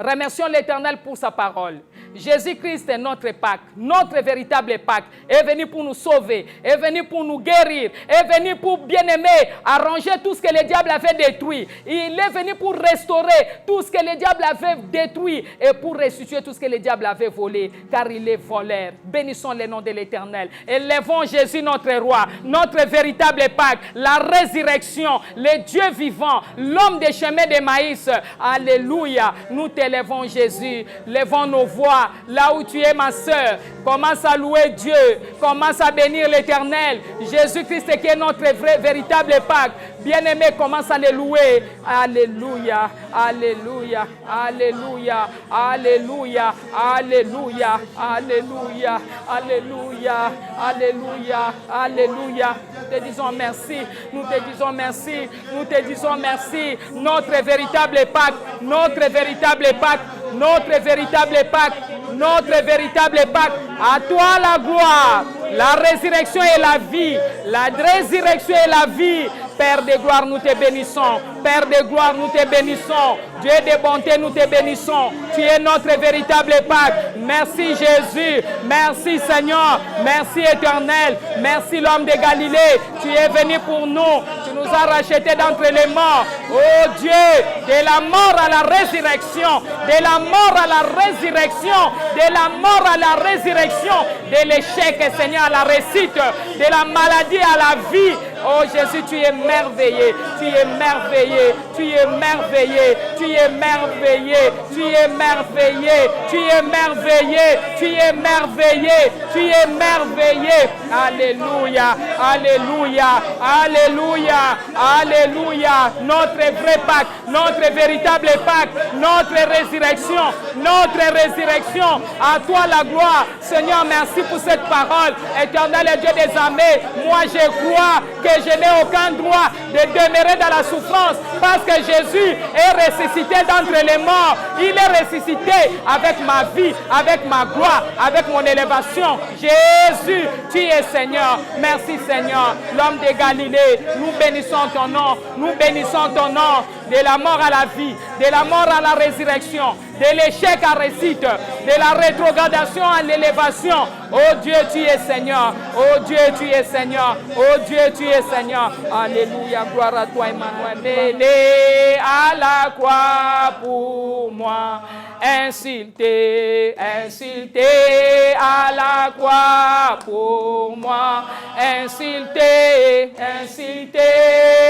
Speaker 1: Remercions l'Éternel pour sa parole. Jésus-Christ est notre Pâques, notre véritable Pâques, est venu pour nous sauver, est venu pour nous guérir, est venu pour, bien-aimer, arranger tout ce que le diable avait détruit. Il est venu pour restaurer tout ce que le diable avait détruit et pour restituer tout ce que le diable avait volé, car il est voleur. Bénissons le nom de l'Éternel. Élevons Jésus notre roi, notre véritable Pâques, la résurrection, le Dieu vivant, l'homme des chemins de maïs. Alléluia. Nous t'élevons Jésus, levons nos voix là où tu es ma soeur. Commence à louer Dieu, commence à bénir l'Éternel. Jésus-Christ qui est notre vrai, véritable Pâques. Bien-aimé, commence à le louer. Alléluia, alléluia, alléluia, alléluia, alléluia, alléluia, alléluia, alléluia, alléluia. Nous te disons merci, nous te disons merci, nous te disons merci. Notre véritable Pâques, notre véritable Pâques, notre véritable Pâques, notre véritable Pâques. À toi la gloire, la résurrection et la vie, la résurrection et la vie. Père de gloire, nous te bénissons. Père de gloire, nous te bénissons. Dieu de bonté, nous te bénissons. Tu es notre véritable Pâques. Merci Jésus. Merci Seigneur. Merci Éternel. Merci l'homme de Galilée. Tu es venu pour nous. Tu nous as rachetés d'entre les morts. Oh Dieu, de la mort à la résurrection. De la mort à la résurrection. De la mort à la résurrection. De l'échec, Seigneur, à la réussite. De la maladie à la vie. Oh Jésus, tu es merveilleux, tu es merveilleux, tu es merveilleux, tu es merveilleux, tu es merveilleux, tu es merveilleux, tu es merveilleux, tu es merveilleux. Alléluia, alléluia, alléluia, alléluia. Notre vrai Pâques, notre véritable Pâques, notre résurrection, notre résurrection. À toi la gloire. Seigneur, merci pour cette parole. Éternel et Dieu des armées, moi je crois que je n'ai aucun droit de demeurer dans la souffrance parce que Jésus est ressuscité d'entre les morts. Il est ressuscité avec ma vie, avec ma gloire, avec mon élévation. Jésus, tu es Seigneur. Merci Seigneur. L'homme de Galilée, nous bénissons ton nom. Nous bénissons ton nom. De la mort à la vie, de la mort à la résurrection, de l'échec à réussite, de la rétrogradation à l'élévation. Oh Dieu, tu es Seigneur. Oh Dieu, tu es Seigneur. Oh Dieu, tu es Seigneur. Alléluia, gloire à toi, Emmanuel. Né à la croix pour moi. Insulté, insulté à la croix pour moi. Insulté, insulté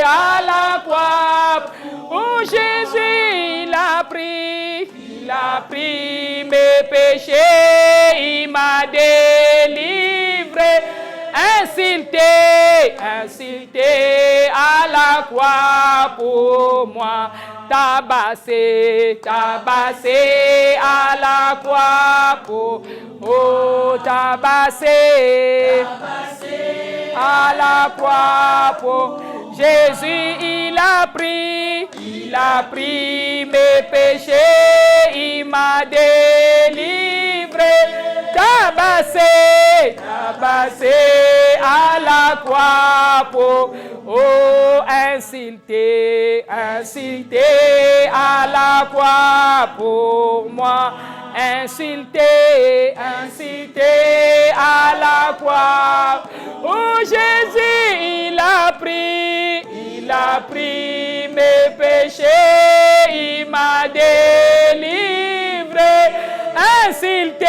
Speaker 1: à la croix. Oh Jésus, il a pris mes péchés, il m'a délivré. Insulté, insulté à la croix pour moi. Tabassé, tabassé à la croix pour oh tabassé, tabassé à la croix pour Jésus, il a pris mes péchés, il m'a délivré. Tabassé, tabassé à la croix pour oh insulté, insulté à la croix pour moi. Insulté, insulté à la croix. Oh Jésus. pris mes péchés, il m'a délivré. Incité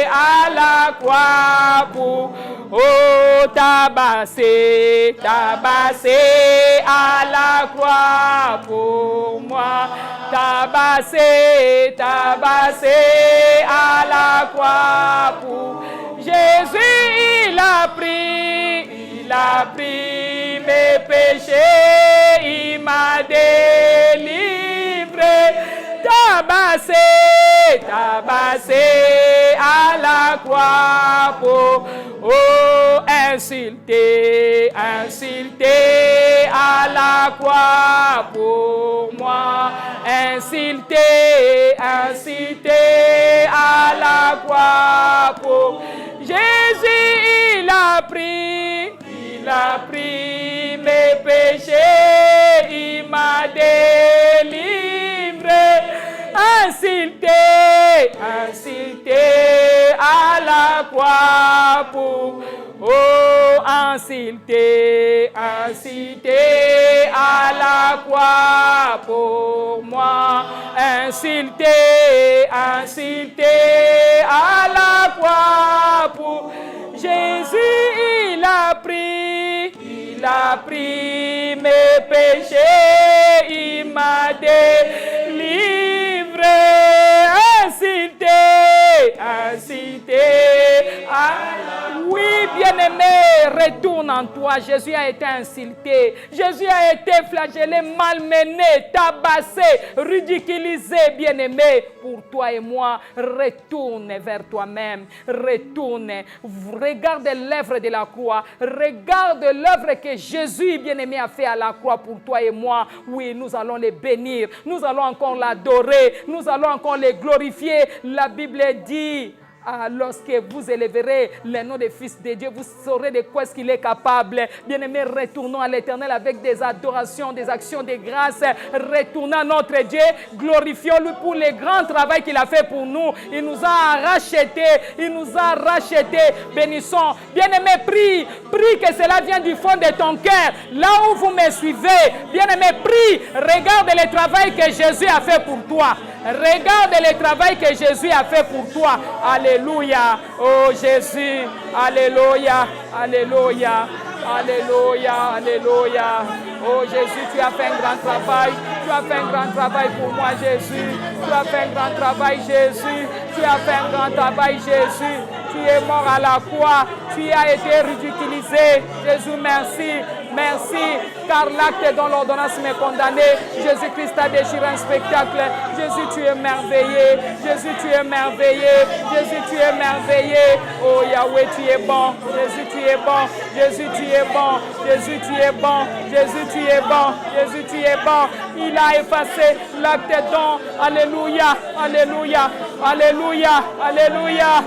Speaker 1: à la croix pour tabassé à la croix pour moi. Tabassé à la croix pour Jésus, il a pris mes péchés, il m'a délivré. Tabassé à la croix pour insulté à la croix pour moi. Insulté à la croix pour Jésus, il a pris mes péchés, il m'a délivré. Insulté à la croix pour insulté à la croix pour moi. Insulté à la croix pour Jésus, il a pris mes péchés, il m'a délivré. Incité oui, bien-aimé, retourne en toi. Jésus a été insulté. Jésus a été flagellé, malmené, tabassé, ridiculisé, bien-aimé. Pour toi et moi, retourne vers toi-même. Retourne. Regarde l'œuvre de la croix. Regarde l'œuvre que Jésus, bien-aimé, a fait à la croix pour toi et moi. Oui, nous allons les bénir. Nous allons encore l'adorer. Nous allons encore les glorifier. La Bible dit... lorsque vous élèverez le nom des fils de Dieu, vous saurez de quoi est-ce qu'il est capable. Bien-aimés, retournons à l'Éternel avec des adorations, des actions de grâce. Retournons à notre Dieu, glorifions-lui pour le grand travail qu'il a fait pour nous. Il nous a rachetés, bénissons. Bien-aimés, prie que cela vienne du fond de ton cœur. Là où vous me suivez, bien-aimés, prie, regarde le travail que Jésus a fait pour toi. Regarde le travail que Jésus a fait pour toi. Alléluia. Oh Jésus. Alléluia. Alléluia. Alléluia. Alléluia. Oh Jésus, tu as fait un grand travail. Tu as fait un grand travail pour moi, Jésus. Tu as fait un grand travail, Jésus. Tu as fait un grand travail, Jésus. Tu es mort à la croix. Tu as été ridiculisé. Jésus, merci. Merci, car l'acte dont l'ordonnance m'est condamnée, Jésus-Christ a déchiré un spectacle. Jésus, tu es merveilleux. Jésus, tu es merveilleux. Jésus, tu es merveilleux. Oh Yahweh, tu es bon. Jésus, tu es bon. Jésus, tu es bon. Jésus, tu es bon. Jésus, tu es bon. Jésus, tu es bon. Il a effacé l'acte dont. Alléluia. Alléluia. Alléluia. Alléluia.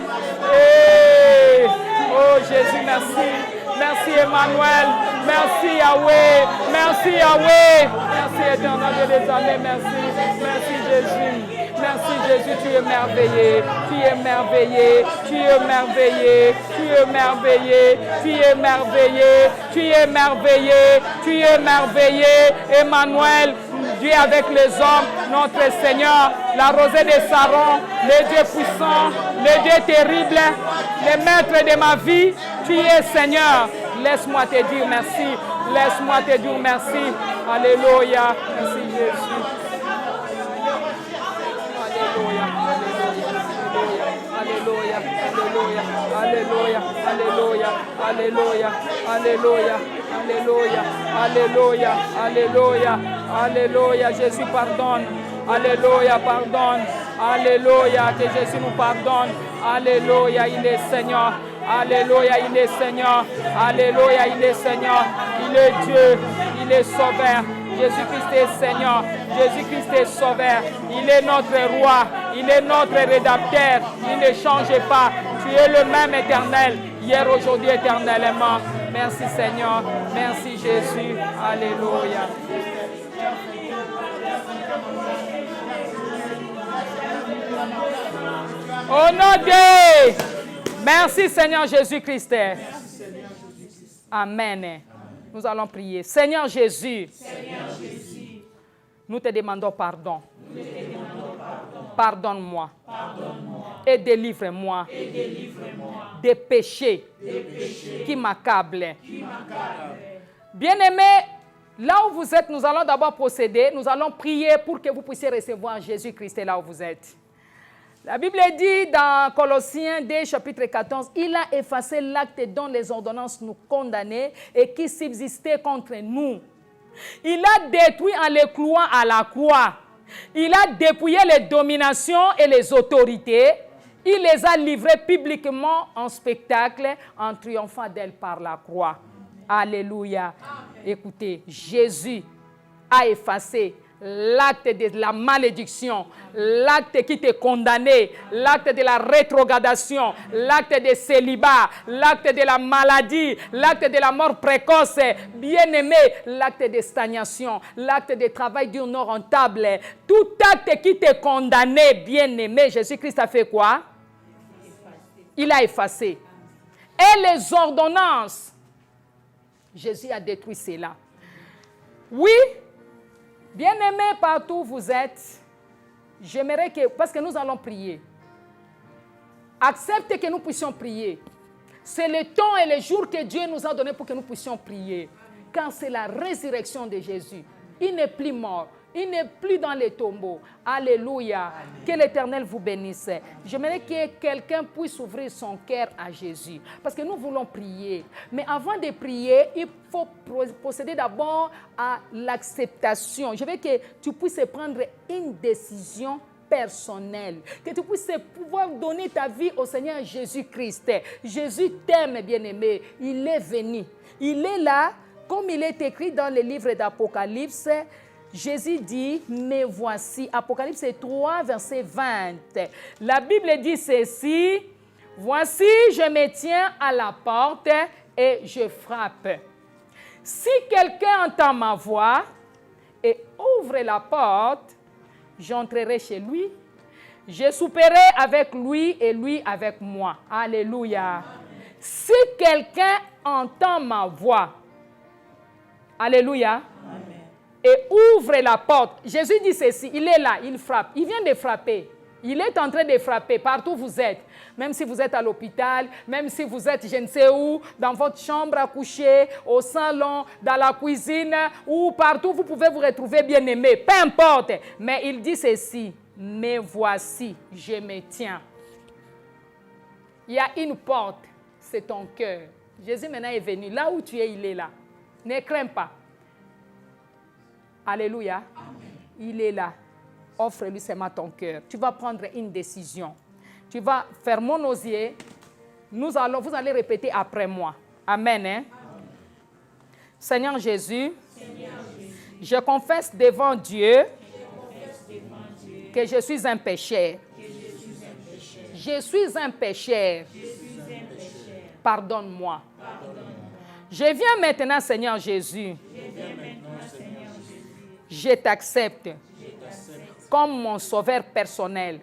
Speaker 1: Hey. Oh Jésus, merci. Merci Emmanuel. Merci Yahweh. Merci Yahweh. Merci éternel Dieu des armées. Merci. Merci Jésus. Merci Jésus. Tu es merveilleux. Tu es merveilleux. Tu es merveilleux. Tu es merveilleux. Tu es merveilleux. Tu es merveilleux. Tu es merveilleux. Emmanuel. Dieu avec les hommes, notre Seigneur, la rosée de Saron, le Dieu puissant, le Dieu terrible, le maître de ma vie, tu es Seigneur. Laisse-moi te dire merci. Laisse-moi te dire merci. Alléluia. Merci Jésus. Alléluia. Alléluia. Alléluia. Alléluia. Alléluia. Alléluia. Alléluia. Alléluia. Alléluia. Alléluia. Jésus pardonne. Alléluia, pardonne. Alléluia, que Jésus nous pardonne. Alléluia, il est Seigneur. Alléluia, il est Seigneur. Alléluia, il est Seigneur. Il est Dieu. Il est Sauveur. Jésus-Christ est Seigneur. Jésus-Christ est Sauveur. Il est notre Roi. Il est notre Rédempteur. Il ne change pas. Tu es le même éternel. Hier, aujourd'hui, éternellement. Merci Seigneur. Merci Jésus. Alléluia. Au nom de... Merci Seigneur Jésus-Christ. Amen. Nous allons prier. Seigneur Jésus, nous te demandons pardon. Pardonne-moi. Et délivre-moi des péchés qui m'accablent. Bien-aimés, là où vous êtes, nous allons d'abord procéder. Nous allons prier pour que vous puissiez recevoir Jésus-Christ là où vous êtes. La Bible dit dans Colossiens 2, chapitre 14, « Il a effacé l'acte dont les ordonnances nous condamnaient et qui subsistait contre nous. Il a détruit en les clouant à la croix. Il a dépouillé les dominations et les autorités. Il les a livrées publiquement en spectacle en triomphant d'elles par la croix. » Alléluia. Amen. Écoutez, Jésus a effacé l'acte de la malédiction, l'acte qui te condamnait, l'acte de la rétrogradation, l'acte de célibat, l'acte de la maladie, l'acte de la mort précoce, bien-aimé, l'acte de stagnation, l'acte de travail dur non rentable, tout acte qui te condamnait, bien-aimé, Jésus-Christ a fait quoi? Il a effacé. Et les ordonnances, Jésus a détruit cela. Oui, bien-aimés, partout où vous êtes, j'aimerais que, parce que nous allons prier, acceptez que nous puissions prier. C'est le temps et le jour que Dieu nous a donné pour que nous puissions prier. Car c'est la résurrection de Jésus. Il n'est plus mort. Il n'est plus dans les tombeaux. Alléluia. Amen. Que l'Éternel vous bénisse. J'aimerais que quelqu'un puisse ouvrir son cœur à Jésus. Parce que nous voulons prier. Mais avant de prier, il faut procéder d'abord à l'acceptation. Je veux que tu puisses prendre une décision personnelle. Que tu puisses pouvoir donner ta vie au Seigneur Jésus-Christ. Jésus t'aime, bien-aimé. Il est venu. Il est là, comme il est écrit dans le livre d'Apocalypse. Jésus dit, mais voici, Apocalypse 3, verset 20. La Bible dit ceci, voici, je me tiens à la porte et je frappe. Si quelqu'un entend ma voix et ouvre la porte, j'entrerai chez lui, je souperai avec lui et lui avec moi. Alléluia. Amen. Si quelqu'un entend ma voix, alléluia, amen, et ouvre la porte. Jésus dit ceci, il est là, il frappe. Il vient de frapper. Il est en train de frapper partout où vous êtes. Même si vous êtes à l'hôpital, même si vous êtes je ne sais où, dans votre chambre à coucher, au salon, dans la cuisine, ou partout vous pouvez vous retrouver bien-aimé. Peu importe. Mais il dit ceci, mais voici, je me tiens. Il y a une porte, c'est ton cœur. Jésus maintenant est venu. Là où tu es, il est là. Ne crains pas. Alléluia. Amen. Il est là. Offre-lui seulement ton cœur. Tu vas prendre une décision. Tu vas faire mon osier. Vous allez répéter après moi. Amen. Hein? Amen. Seigneur Jésus, je confesse devant Dieu que je suis un pécheur. Je suis un pécheur. Pardonne-moi. Je viens maintenant, Seigneur Jésus. Je t'accepte comme mon sauveur personnel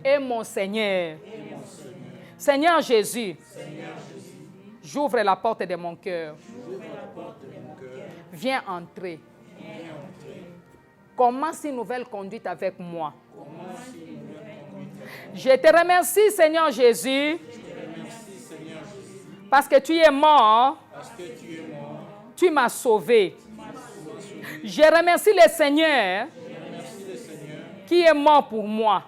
Speaker 1: et mon Seigneur. Seigneur Jésus, j'ouvre la porte de mon cœur. Viens entrer. Commence une nouvelle conduite avec moi. Je te remercie, Seigneur Jésus, parce que tu es mort. Tu m'as sauvé. Je remercie le Seigneur qui est mort pour moi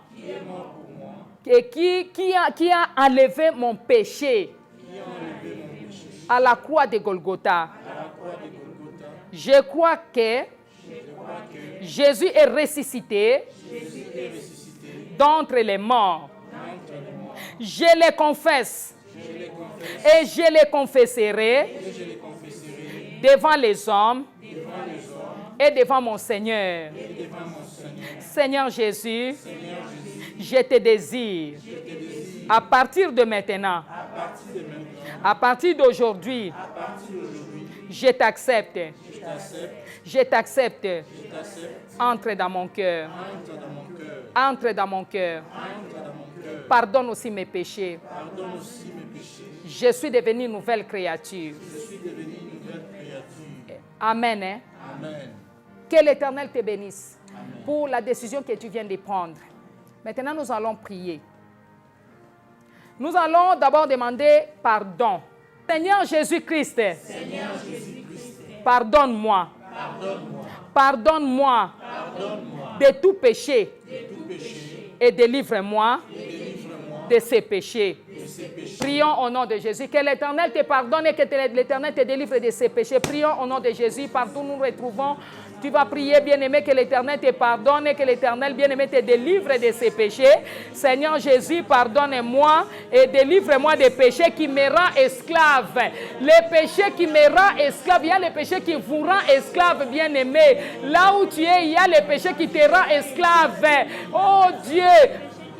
Speaker 1: et qui a enlevé mon péché à la croix de Golgotha. Je crois que Jésus est ressuscité d'entre les morts. Je le confesse et je le confesserai devant les hommes et devant mon Seigneur. Seigneur Jésus, je te désire. À partir de maintenant, à partir d'aujourd'hui, je t'accepte. Je t'accepte. Entre dans mon cœur. Entre dans mon cœur. Pardonne aussi mes péchés. Je suis devenue une nouvelle créature. Amen. Hein?
Speaker 2: Amen.
Speaker 1: Que l'Éternel te bénisse pour la décision que tu viens de prendre. Maintenant, nous allons prier. Nous allons d'abord demander pardon. Seigneur Jésus-Christ, pardonne-moi. Pardonne-moi de tout péché et délivre-moi de ces péchés. Prions au nom de Jésus. Que l'Éternel te pardonne et que l'Éternel te délivre de ses péchés. Prions au nom de Jésus. Partout où nous nous retrouvons, tu vas prier, bien-aimé, que l'Éternel te pardonne et que l'Éternel, bien-aimé, te délivre de ses péchés. Seigneur Jésus, pardonne-moi et délivre-moi des péchés qui me rendent esclave. Les péchés qui me rendent esclave, il y a les péchés qui vous rendent esclave, bien-aimé. Là où tu es, il y a les péchés qui te rendent esclave. Oh Dieu,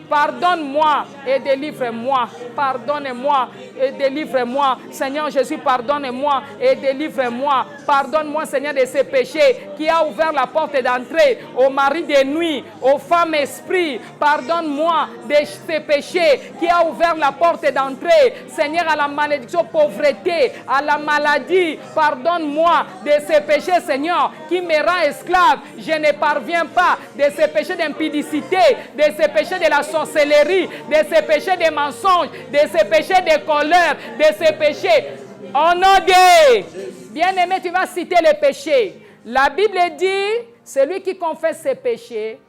Speaker 1: pardonne-moi et délivre-moi. Pardonne-moi et délivre-moi. Seigneur Jésus, pardonne-moi et délivre-moi. Pardonne-moi, Seigneur, de ces péchés qui a ouvert la porte d'entrée aux maris de nuit, aux femmes esprits. Pardonne-moi de ces péchés qui a ouvert la porte d'entrée, Seigneur, à la malédiction, pauvreté, à la maladie. Pardonne-moi de ces péchés, Seigneur, qui me rend esclave. Je ne parviens pas de ces péchés d'impudicité, de ces péchés de la sorcellerie, de ces péchés de mensonges, de ces péchés de colère, de ces péchés. Au nom de bien-aimé, tu vas citer les péchés. La Bible dit, celui qui confesse ses péchés,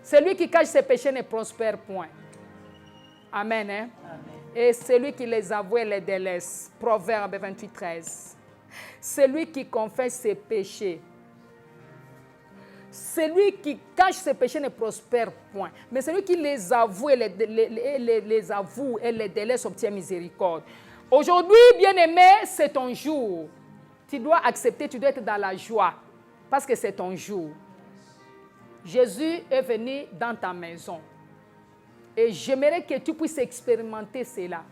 Speaker 1: celui qui cache ses péchés ne prospère point. Amen. Hein? Amen. Et celui qui les avoue et les délaisse. Proverbe 28, 13. Celui qui confesse ses péchés, celui qui cache ses péchés ne prospère point. Mais celui qui les avoue et les avoue et les délaisse obtient miséricorde. Aujourd'hui, bien-aimé, c'est ton jour. Tu dois accepter, tu dois être dans la joie. Parce que c'est ton jour. Jésus est venu dans ta maison. Et j'aimerais que tu puisses expérimenter cela.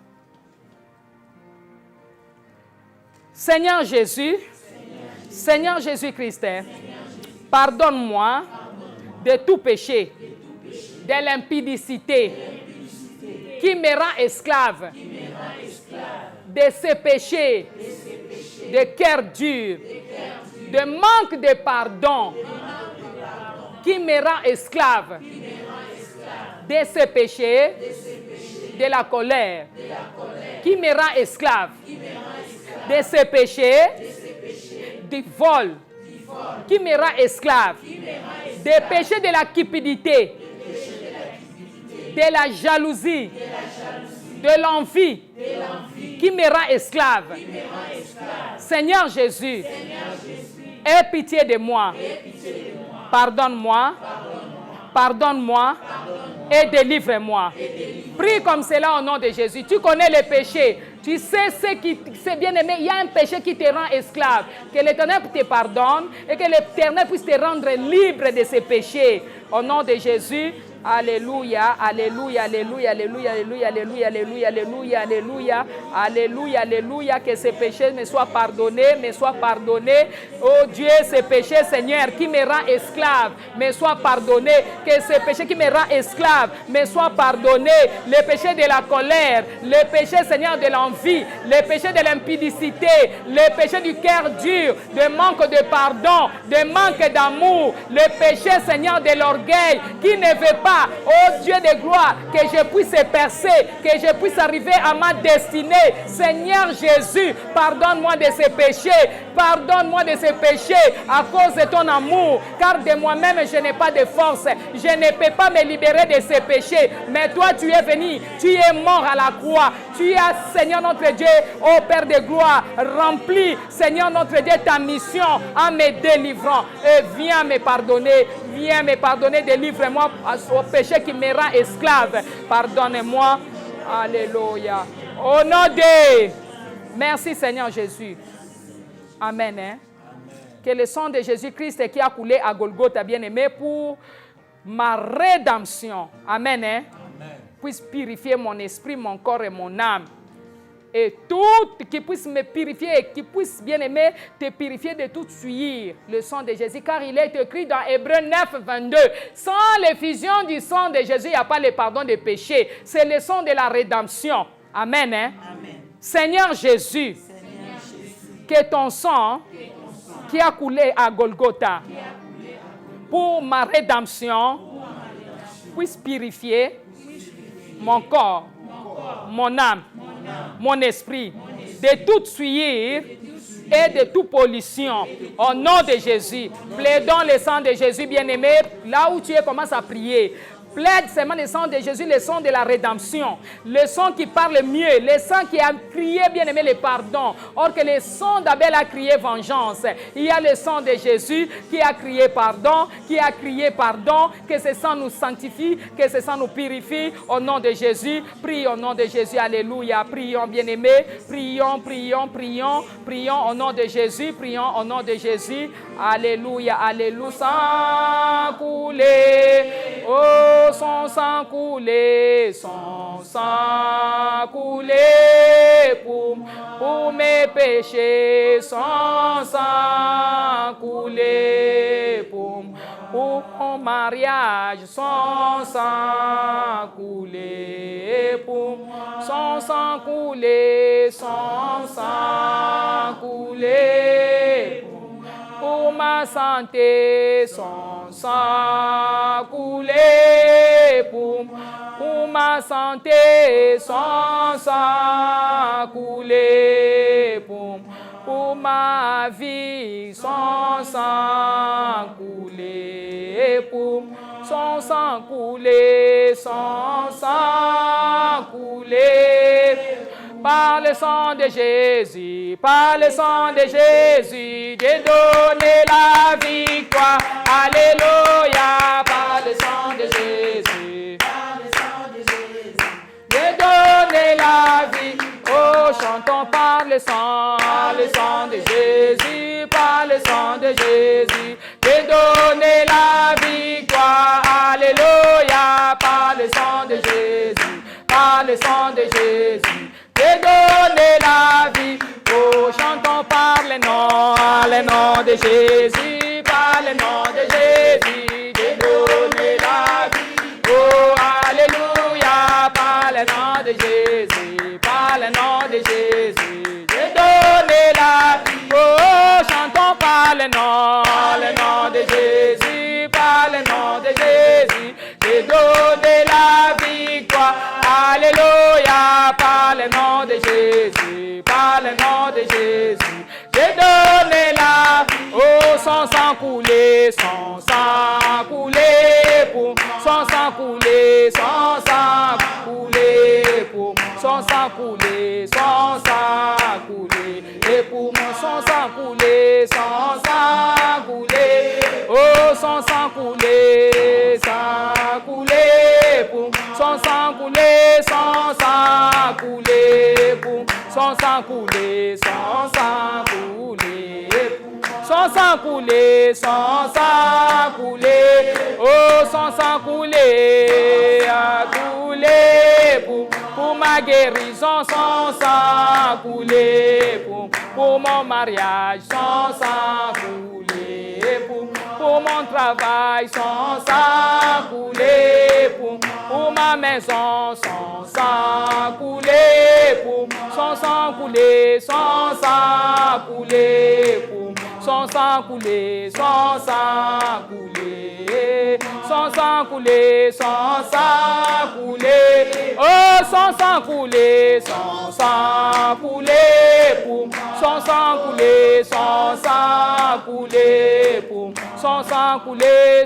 Speaker 1: Seigneur Jésus, Seigneur Jésus-Christ, pardonne-moi de tout péché, de l'impudicité qui me rend esclave, de ces péchés, de cœur dur, de manque de pardon qui me rend esclave, de ces péchés, de la colère qui me rend esclave, de ces péchés, du vol qui me rend esclave, des péchés de la cupidité, de la jalousie, de l'envie qui me rend esclave. Seigneur Jésus, aie pitié de moi. Pardonne-moi. Pardonne-moi et délivre-moi. Prie comme cela au nom de Jésus. Tu connais les péchés. Tu sais ce qui, c'est bien aimé. Il y a un péché qui te rend esclave. Que l'Éternel te pardonne et que l'Éternel puisse te rendre libre de ces péchés. Au nom de Jésus. Alléluia, alléluia, alléluia, alléluia, alléluia, alléluia, alléluia, alléluia, alléluia, alléluia, alléluia, que ces péchés me soient pardonnés, me soient pardonnés. Oh Dieu, ces péchés, Seigneur, qui me rend esclave, me soient pardonnés. Que ces péchés qui me rend esclave, me soient pardonnés. Les péchés de la colère, les péchés, Seigneur, de l'envie, les péchés de l'impudicité, les péchés du cœur dur, de manque de pardon, de manque d'amour, les péchés, Seigneur, de l'orgueil, qui ne veut pas, oh Dieu de gloire, que je puisse percer, que je puisse arriver à ma destinée. Seigneur Jésus, pardonne-moi de ces péchés, pardonne-moi de ces péchés à cause de ton amour, car de moi-même je n'ai pas de force, je ne peux pas me libérer de ces péchés, mais toi tu es venu, tu es mort à la croix, tu as, Seigneur notre Dieu, ô Père de gloire, rempli, Seigneur notre Dieu, ta mission en me délivrant, et viens me pardonner, délivre-moi au péché qui me rend esclave. Pardonne-moi. Alléluia. Au nom de... Merci Seigneur Jésus. Amen. Hein? Amen. Que le sang de Jésus-Christ qui a coulé à Golgotha, bien-aimé, pour ma rédemption. Amen. Hein? Amen. Puisse purifier mon esprit, mon corps et mon âme. Et tout qui puisse me purifier, qui puisse, bien-aimé, te purifier de toute souillure, le sang de Jésus. Car il est écrit dans Hébreux 9, 22, sans l'effusion du sang de Jésus, il n'y a pas le pardon des péchés. C'est le sang de la rédemption. Amen. Hein? Amen. Seigneur Jésus, que ton sang qui a coulé à Golgotha pour ma rédemption puisse purifier mon corps, mon âme, mon esprit de toute souillure et de toute pollution. Au nom de Jésus, plaidons le sang de Jésus, bien-aimé, là où tu es, commence à prier. Plaide seulement le sang de Jésus, le sang de la rédemption, le sang qui parle mieux, le sang qui a crié, bien-aimé, le pardon. Or que le sang d'Abel a crié vengeance. Il y a le sang de Jésus qui a crié pardon, que ce sang nous sanctifie, que ce sang nous purifie. Au nom de Jésus, prie au nom de Jésus, alléluia. Prions, bien-aimé, prions au nom de Jésus, prions au nom de Jésus. Alléluia, alléluia, sang coulé, oh, son sang coulé pour mes péchés, son sang coulé pour mon mariage, son sang coulé son sang coulé, pour ma santé, son sang coulé pour ma santé, son sang coulé pour ma vie, son sang coulé son sang coulé, par le sang de Jésus, j'ai donné la victoire. Alléluia, par le sang de Jésus, j'ai donné la vie. Oh, chantons par le sang de Jésus, par le sang de Jésus, j'ai donné la victoire. Alléluia, par le sang de Jésus, par le sang de Jésus, j'ai donné la vie. Oh, chantons par le nom de Jésus, par le nom de Jésus, j'ai donné la vie. Oh, alléluia, par le nom de Jésus, par le nom de Jésus, j'ai donné la vie. Oh, chantons par le nom de Jésus, par le nom de Jésus, j'ai donné la victoire. Alléluia, par le nom de Jésus, par le nom de Jésus, j'ai donné la vie. Oh, son sang coulé, son sang coulé pour, son sang coulé, son sang coulé pour, son sang coulé, son sang coulé, et pour moi, son sang coulé, son sang coulé, oh, son sang coulé, pour, son sang coulé, son sang coulé pour, son sang coulé, son sang coulé, son sang coulé, son sang coulé, oh, son sang coulé, a coulé pour ma guérison, son sang coulé pour mon mariage, son sang coulé pour mon travail, son sang coulé pour ma maison, son sang coulé son sang coulé, son sang coulé son sang coulé, son sang coulé, son sang coulé, son sang coulé, oh, son sang coulé, son sang coulé son sang coulé, son sang coulé son sang coulé, son sang coulé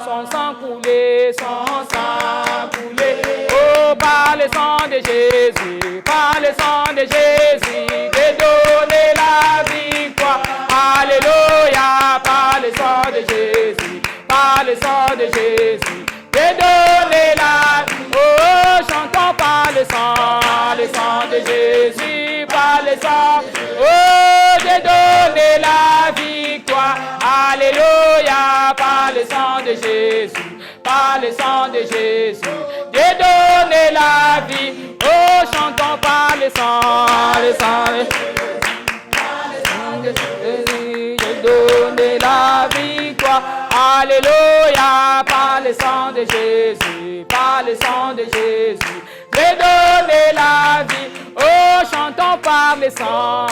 Speaker 1: son sang coulé, son sang coulé, oh, par le sang de Jésus, par le sang de Jésus, j'ai donné la victoire. Alléluia, par le sang de Jésus, par le sang de Jésus, j'ai donné la vie. Oh, chantons par le sang de Jésus, par le sang, oh, j'ai donné la victoire. Alléluia, par le sang de Jésus, par le sang de Jésus, j'ai donné la vie. Oh, chantons par le sang de Jésus, j'ai donné la victoire. Alléluia, par le sang de Jésus, par le sang de Jésus, j'ai donné la vie. Oh, chantons par le le sang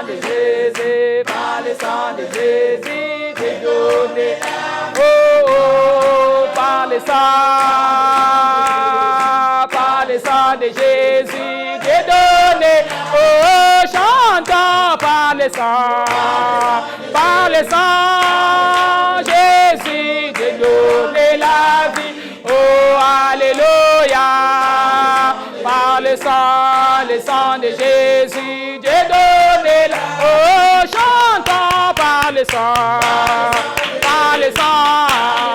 Speaker 1: de Jésus, par le sang de Jésus, j'ai donné. Oh, oh, par le sang de Jésus, j'ai donné. Oh, chantons par le sang, Jésus, j'ai donné la vie. Oh, alléluia, par le sang de Jésus, j'ai donné la. Oh, chantons par le sang,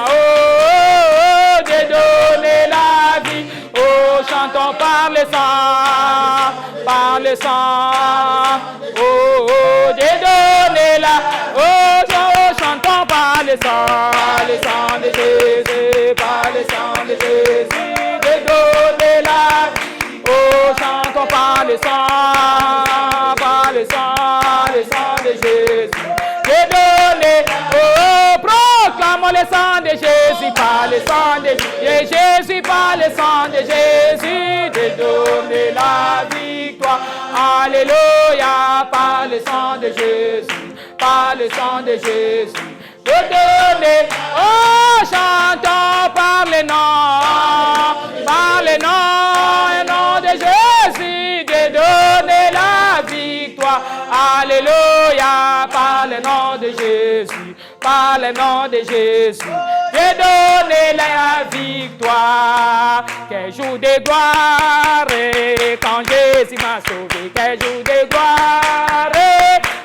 Speaker 1: oh, j'ai donné la vie. Oh, chantons par le sang, oh, j'ai donné la. Oh, chantons par le sang de Jésus, par le sang de Jésus, j'ai donné la. Oh, chantons par le sang de Jésus, j'ai donné. Oh, proclamons le sang de Jésus, par le sang de Jésus, par le sang de Jésus, j'ai donné la victoire. Alléluia, par le sang de Jésus, par le sang de Jésus, j'ai donné. Oh, chantons par le nom de Jésus, j'ai donné la victoire. Alléluia, par le nom de Jésus, par le nom de Jésus, j'ai donné la victoire. Quel jour de gloire, quand Jésus m'a sauvé, quel jour de gloire,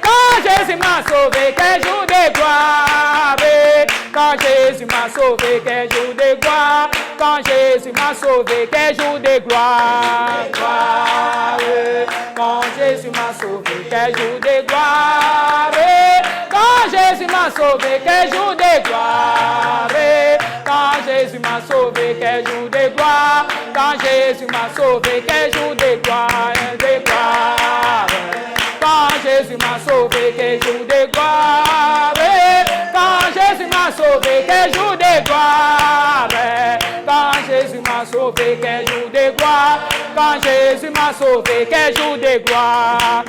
Speaker 1: quand Jésus m'a sauvé, quel jour de gloire, quand Jésus m'a sauvé, quel jour de gloire, quand Jésus m'a sauvé, quel jour de gloire, quand Jésus m'a sauvé, quel jour de gloire, quand Jésus m'a sauvé, quel jour de gloire, quand Jésus m'a sauvé, quel jour de gloire, quand Jésus m'a sauvé, quel jour de gloire, quand Jésus m'a sauvé, quel jour de gloire, quand Jésus m'a sauvé, quel jour de gloire, quand Jésus m'a sauvé, quel jour de gloire, quand Jésus m'a sauvé, quel jour de gloire,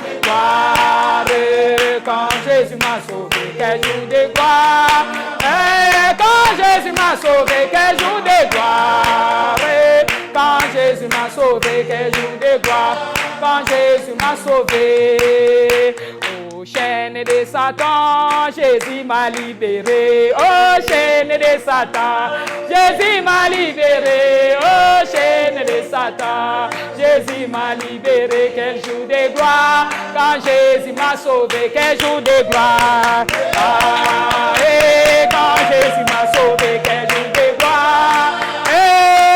Speaker 1: quand Jésus m'a sauvé, quel jour de gloire, quand Jésus m'a sauvé, quel jour de gloire, quand Jésus m'a sauvé, quel jour de gloire, quand Jésus m'a sauvé. Oh, chaîne de Satan, Jésus m'a libéré. Oh, chaîne de Satan, Jésus m'a libéré. Oh, chaîne de Satan, Jésus m'a libéré. Quel jour de gloire, quand Jésus m'a sauvé, quel jour de gloire. Quand Jésus m'a sauvé, quel jour de gloire.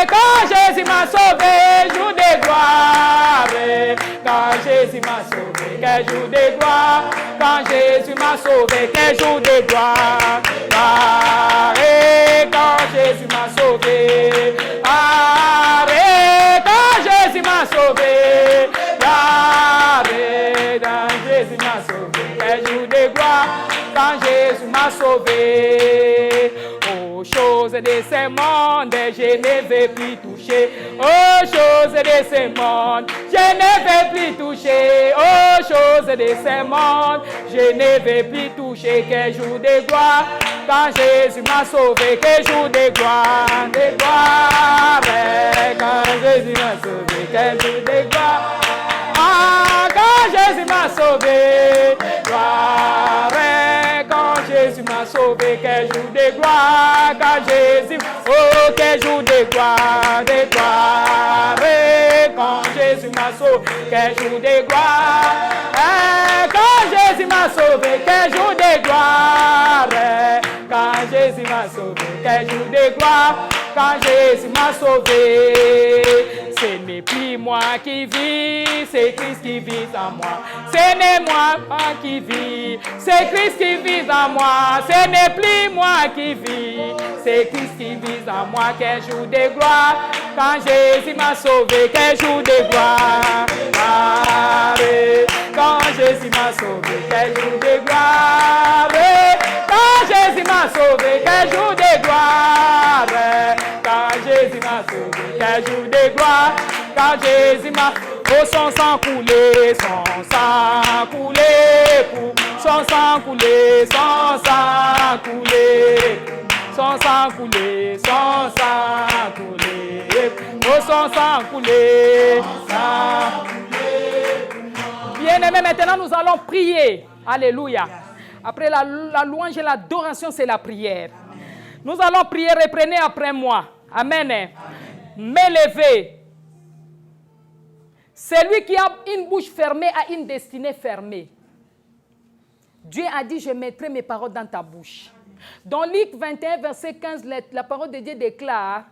Speaker 1: Quand Jésus m'a sauvé, jour de gloire. Quand Jésus m'a sauvé, quel jour de gloire. Quand Jésus m'a sauvé, quel jour de gloire. Quand Jésus m'a sauvé. Quand Jésus m'a sauvé. Quand Jésus m'a sauvé, quel jour de gloire. Quand Jésus m'a sauvé. Aux choses de ce monde, je ne vais plus toucher. Aux choses de ce monde, je ne vais plus toucher. Aux choses de ce monde, je ne vais plus toucher. Quel jour de gloire, quand Jésus m'a sauvé. Quel jour de gloire, de gloire. Quand Jésus m'a sauvé, quel jour de gloire. Ah, quand Jésus m'a sauvé, gloire. Quand Jésus m'a sauvé, quel jour de gloire, quand Jésus, oh, quel jour de gloire, quand Jésus m'a sauvé, quel jour de gloire, quand Jésus m'a sauvé, quel jour de gloire, quand Jésus m'a sauvé, quel jour de gloire, quand Jésus m'a sauvé. Ce n'est plus moi qui vis, c'est Christ qui vit en moi. Ce n'est moi qui vis, c'est Christ qui vit en moi. Ce n'est plus moi qui vis, c'est Christ qui vit en moi. Quel jour de gloire, quand Jésus m'a sauvé. Quel jour de gloire, quand Jésus m'a sauvé. Quel jour de gloire, quand Jésus m'a sauvé. Quel jour de gloire, quand Jésus m'a sauvé. Quel jour de gloire, quand Jésus m'a sauvé. Oh, son sang coulé, son sang coulé, son sang coulé, son sang coulé, son sang coulé, son sang coulé, oh, son sang coulé, Bien-aimés, maintenant nous allons prier. Alléluia. Après la louange et l'adoration, c'est la prière. Nous allons prier, reprenez après moi. Amen. M'élever. Celui qui a une bouche fermée a une destinée fermée. Dieu a dit, je mettrai mes paroles dans ta bouche. Dans Luc 21, verset 15, la parole de Dieu déclare,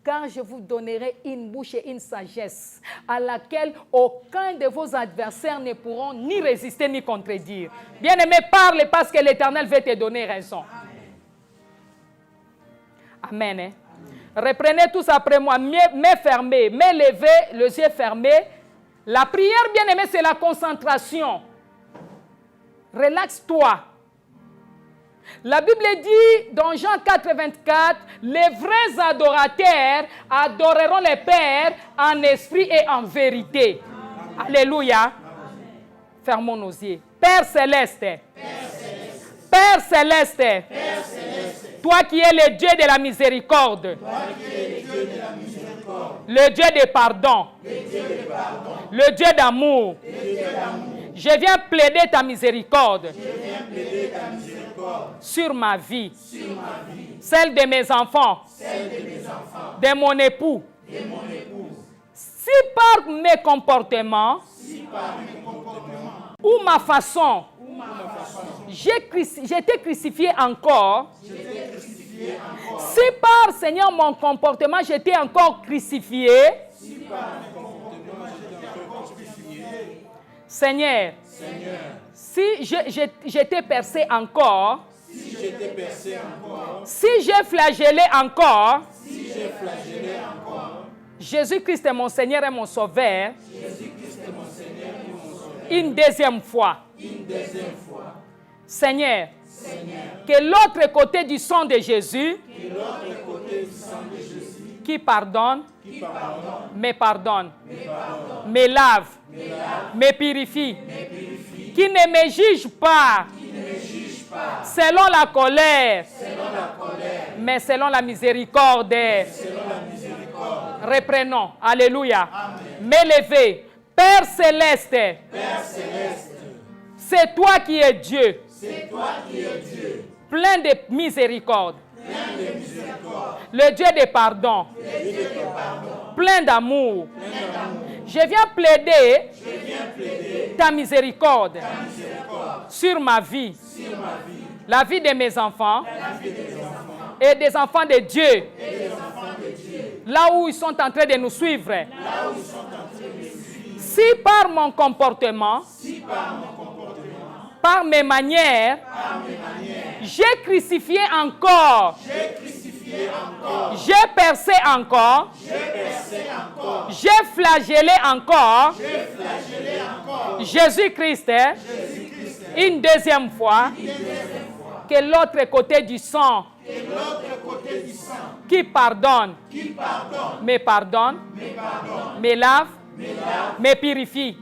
Speaker 1: car je vous donnerai une bouche et une sagesse à laquelle aucun de vos adversaires ne pourront ni résister ni contredire. Bien-aimé, parle parce que l'Éternel veut te donner raison. Amen. Hein? Reprenez tous après moi, mains fermées, mains levées, les yeux fermés. La prière, bien-aimé, c'est la concentration. Relaxe-toi. La Bible dit dans Jean 4, 24, les vrais adorateurs adoreront le Père en esprit et en vérité. Alléluia. Fermons nos yeux. Père céleste. Père céleste. Toi qui es le Dieu de la miséricorde. Le Dieu de pardon. Le Dieu d'amour. Je viens plaider ta miséricorde. Sur ma vie, celle de mes enfants, de mon époux. Si par mes comportements ou ma façon, j'étais crucifié encore, si par, Seigneur, mon comportement, j'étais encore crucifié, Seigneur, si j'étais percé encore, si j'ai flagellé encore, Jésus-Christ est mon Seigneur et mon Sauveur, une deuxième fois. Seigneur, que l'autre côté du sang de Jésus, qui pardonne, me pardonne, me lave, me purifie, qui ne me juge pas selon la colère, mais selon la miséricorde. Reprenons. Alléluia. M'élever. Père céleste, c'est toi qui es Dieu, plein de miséricorde, le Dieu de pardon, plein d'amour. Je viens plaider ta miséricorde sur ma vie, la vie de mes enfants et des enfants de Dieu, là où ils sont en train de nous suivre. Si par mon comportement, par mes manières, j'ai crucifié encore, j'ai percé encore, j'ai flagellé encore, Jésus-Christ, une deuxième fois, que l'autre côté du sang, qui pardonne, me pardonne, me lave, me purifie,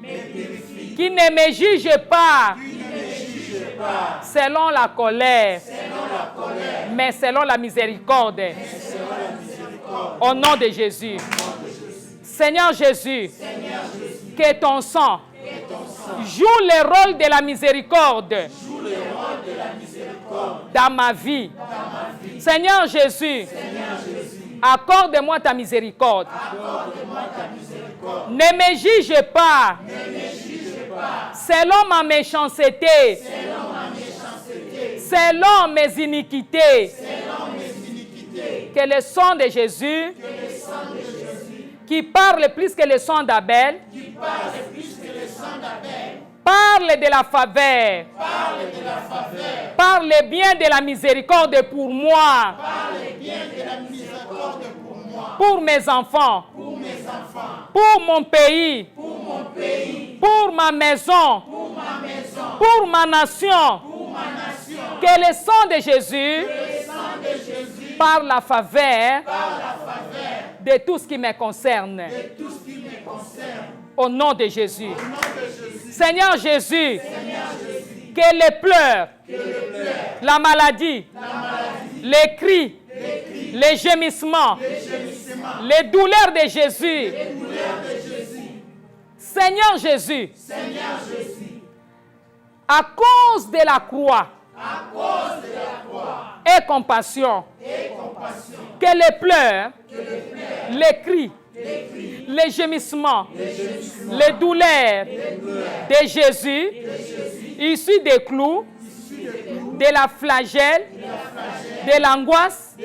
Speaker 1: qui ne me juge pas selon la colère, mais selon la miséricorde. Au nom de Jésus. Seigneur Jésus, que ton sang joue le rôle de la miséricorde dans ma vie. Seigneur Jésus, accorde-moi ta miséricorde. Ne me juge pas selon ma méchanceté, selon mes iniquités. Que le sang de Jésus, qui parle plus que le sang d'Abel, parle de la faveur, parle bien de la miséricorde pour moi, pour mes enfants, pour mon pays, pour ma maison, pour ma nation. Que le sang de Jésus, par la faveur de tout ce qui me concerne, Au nom de Jésus. Seigneur Jésus, que les pleurs, la maladie, les cris, les gémissements, les douleurs de Jésus. Seigneur Jésus, à cause de la croix, et compassion, que les pleurs, les cris, les gémissements, les douleurs de Jésus, issus des clous, de la flagelle, de l'angoisse,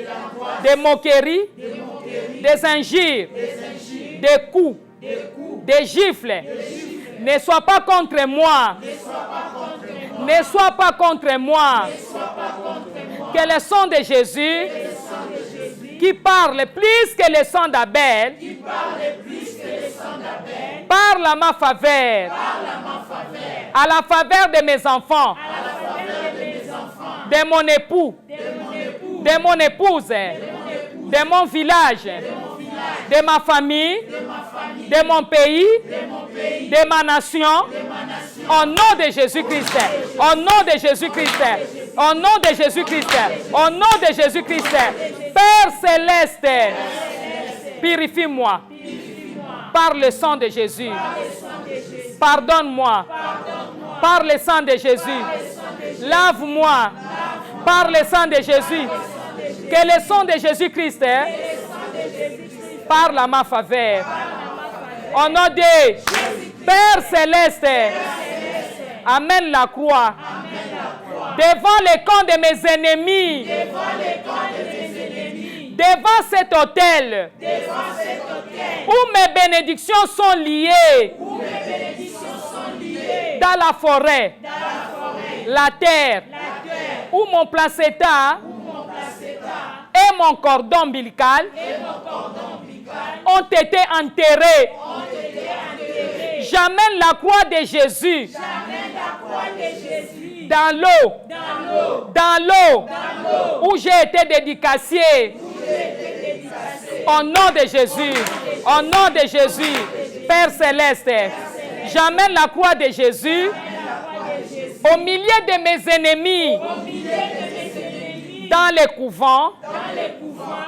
Speaker 1: des moqueries, des injures, des coups, des gifles, ne sois pas contre moi. Ne sois pas contre moi. Que le sang de Jésus, qui parle plus que le sang d'Abel, parle à ma faveur, à la faveur de mes enfants, de mon époux, de mon épouse, de mon village, de ma famille, de mon pays, de ma nation, au nom de Jésus-Christ, au nom de Jésus-Christ, au nom de Jésus-Christ, au nom de Jésus-Christ. Père céleste, purifie-moi par le sang de Jésus. Pardonne-moi par le sang de Jésus. Lave-moi par le sang de Jésus. Que le sang de Jésus-Christ parle à ma faveur. Au nom de Père céleste, amène la croix devant les camps de mes ennemis, devant cet autel où mes bénédictions sont liées, dans la forêt, la terre, où mon placenta et mon cordon ombilical ont été enterrés. J'amène la croix de Jésus dans l'eau où j'ai été dédicacé. Au nom de Jésus, au nom de Jésus, Père céleste, j'amène la croix de Jésus au milieu de mes ennemis, dans les couvents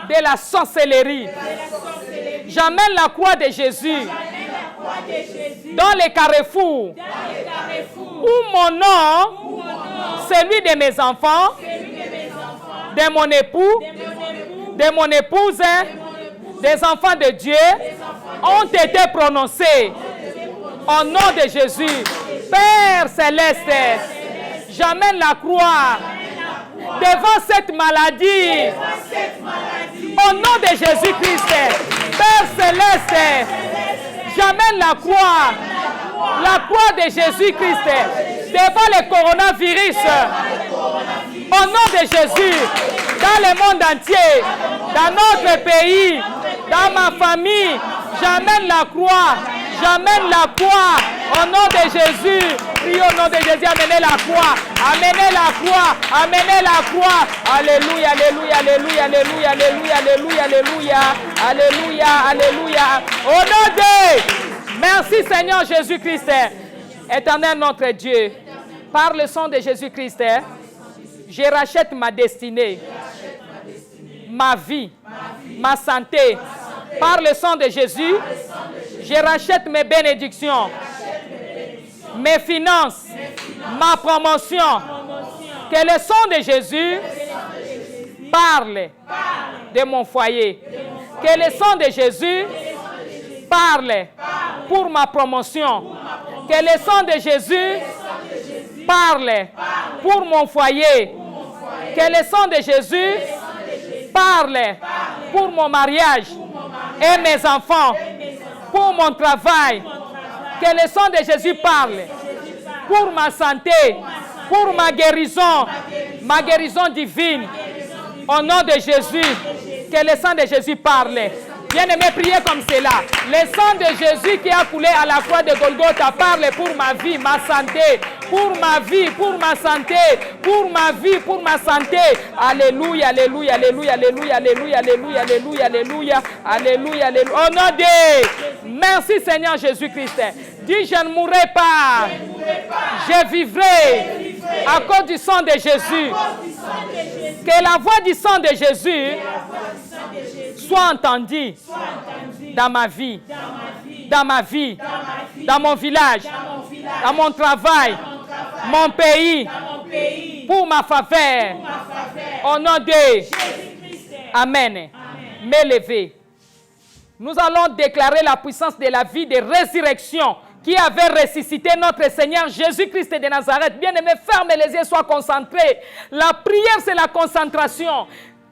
Speaker 1: de la sorcellerie. J'amène la croix de Jésus dans les carrefours où mon nom, celui de mes enfants, de mon époux, de mon épouse, des enfants de Dieu ont été prononcés. Au nom de Jésus, Père céleste, j'amène la croix devant cette maladie. Au nom de Jésus-Christ, Père céleste, j'amène la croix de Jésus-Christ devant le coronavirus. Au nom de Jésus, dans le monde entier, dans notre pays, dans ma famille, j'amène la croix. J'amène la croix au nom de Jésus. Prie au nom de Jésus, amenez la croix. Amenez la croix. Amenez la croix. Alléluia, alléluia, alléluia, alléluia, alléluia, alléluia, alléluia, alléluia, alléluia. Au nom de... Merci Seigneur Jésus-Christ. Éternel notre Dieu, par le sang de Jésus-Christ, je rachète ma destinée, ma vie, ma santé. Par le sang de Jésus, je rachète mes bénédictions, mes finances, ma promotion. Que le sang de Jésus parle de mon foyer. Que le sang de Jésus parle pour ma promotion. Que le sang de Jésus parle pour mon foyer. Que le sang de Jésus parle pour mon mariage et mes enfants, pour mon travail. Que le sang de Jésus parle pour ma santé, pour ma guérison divine. Au nom de Jésus, que le sang de Jésus parle. Bien-aimé, priez comme cela. Le sang de Jésus qui a coulé à la croix de Golgotha parle pour ma vie, ma santé, pour ma vie, pour ma santé, pour ma vie, pour ma santé. Alléluia, alléluia, alléluia, alléluia, alléluia, alléluia, alléluia, alléluia, alléluia. Au nom de Merci Seigneur Jésus-Christ. Dis, je ne mourrai pas. Je vivrai à cause du sang de Jésus. Que la voix du sang de Jésus soit entendue dans ma vie, dans ma vie, dans mon village, dans mon travail, mon pays, pour ma faveur. Au nom de Amen. M'élever. Nous allons déclarer la puissance de la vie de résurrection qui avait ressuscité notre Seigneur Jésus-Christ de Nazareth. Bien-aimés, fermez les yeux, sois concentrés. La prière, c'est la concentration.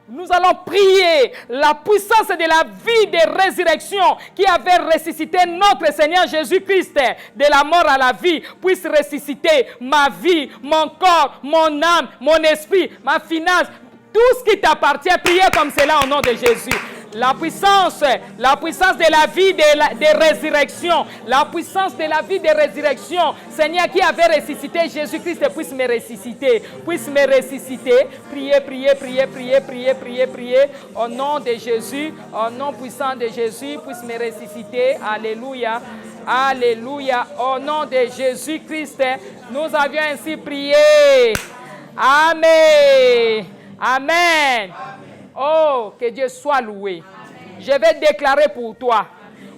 Speaker 1: Nous allons prier la puissance de la vie de résurrection qui avait ressuscité notre Seigneur Jésus-Christ de la mort à la vie, puisse ressusciter ma vie, mon corps, mon âme, mon esprit, ma finance, tout ce qui t'appartient. Priez comme cela au nom de Jésus. La puissance de la vie de résurrection, la puissance de la vie de résurrection. Seigneur qui avait ressuscité Jésus-Christ, puisse me ressusciter, Priez, priez, priez, priez, priez, priez, priez. Au nom de Jésus, au nom puissant de Jésus, puisse me ressusciter. Alléluia, alléluia. Au nom de Jésus-Christ, nous avions ainsi prié. Amen, amen. Oh, que Dieu soit loué. Je vais déclarer pour toi,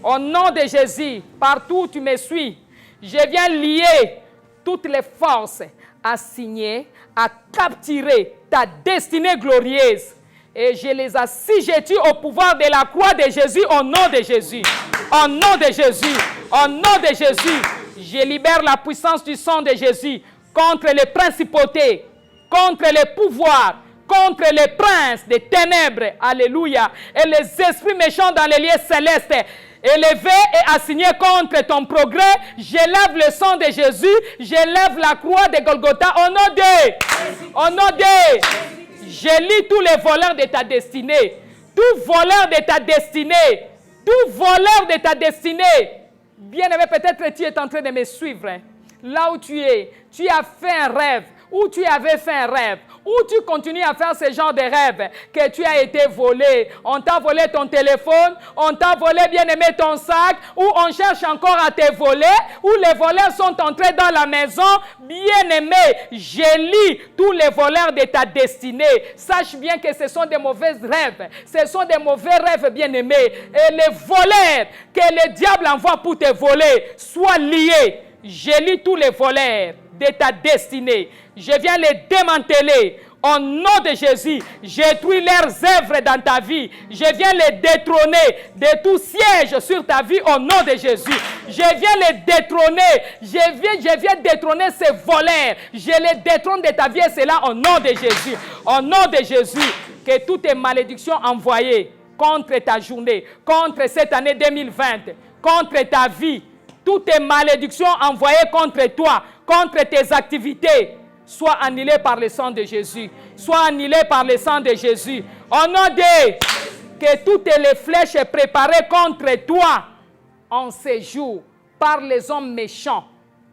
Speaker 1: au nom de Jésus, partout où tu me suis, je viens lier toutes les forces à signer, à capturer ta destinée glorieuse. Et je les assujettis au pouvoir de la croix de Jésus, au nom de Jésus. Au nom de Jésus, au nom de Jésus, je libère la puissance du sang de Jésus contre les principautés, contre les pouvoirs, contre les princes des ténèbres, alléluia, et les esprits méchants dans les lieux célestes, élevés et assignés contre ton progrès. J'élève le sang de Jésus, j'élève la croix de Golgotha au nom de, je lis tous les voleurs de ta destinée, tout voleur de ta destinée, tout voleur de ta destinée. Bien-aimé, peut-être tu es en train de me suivre, hein. Là où tu es, tu as fait un rêve, ou tu avais fait un rêve, ou tu continues à faire ce genre de rêve, que tu as été volé, on t'a volé ton téléphone, on t'a volé, bien-aimé, ton sac, ou on cherche encore à te voler, ou les voleurs sont entrés dans la maison. Bien-aimé, je lis tous les voleurs de ta destinée. Sache bien que ce sont des mauvais rêves, ce sont des mauvais rêves, bien-aimé, et les voleurs que le diable envoie pour te voler, soient liés. Je lis tous les voleurs de ta destinée. Je viens les démanteler. Au nom de Jésus, j'étruis leurs œuvres dans ta vie. Je viens les détrôner de tout siège sur ta vie au nom de Jésus. Je viens les détrôner. Je viens détrôner ces voleurs. Je les détrône de ta vie et c'est là au nom de Jésus. Au nom de Jésus, que toutes tes malédictions envoyées contre ta journée, contre cette année 2020, contre ta vie, toutes tes malédictions envoyées contre toi, contre tes activités, soient annulées par le sang de Jésus. Soient annulées par le sang de Jésus. Au nom de que toutes les flèches préparées contre toi en ces jours par les hommes méchants,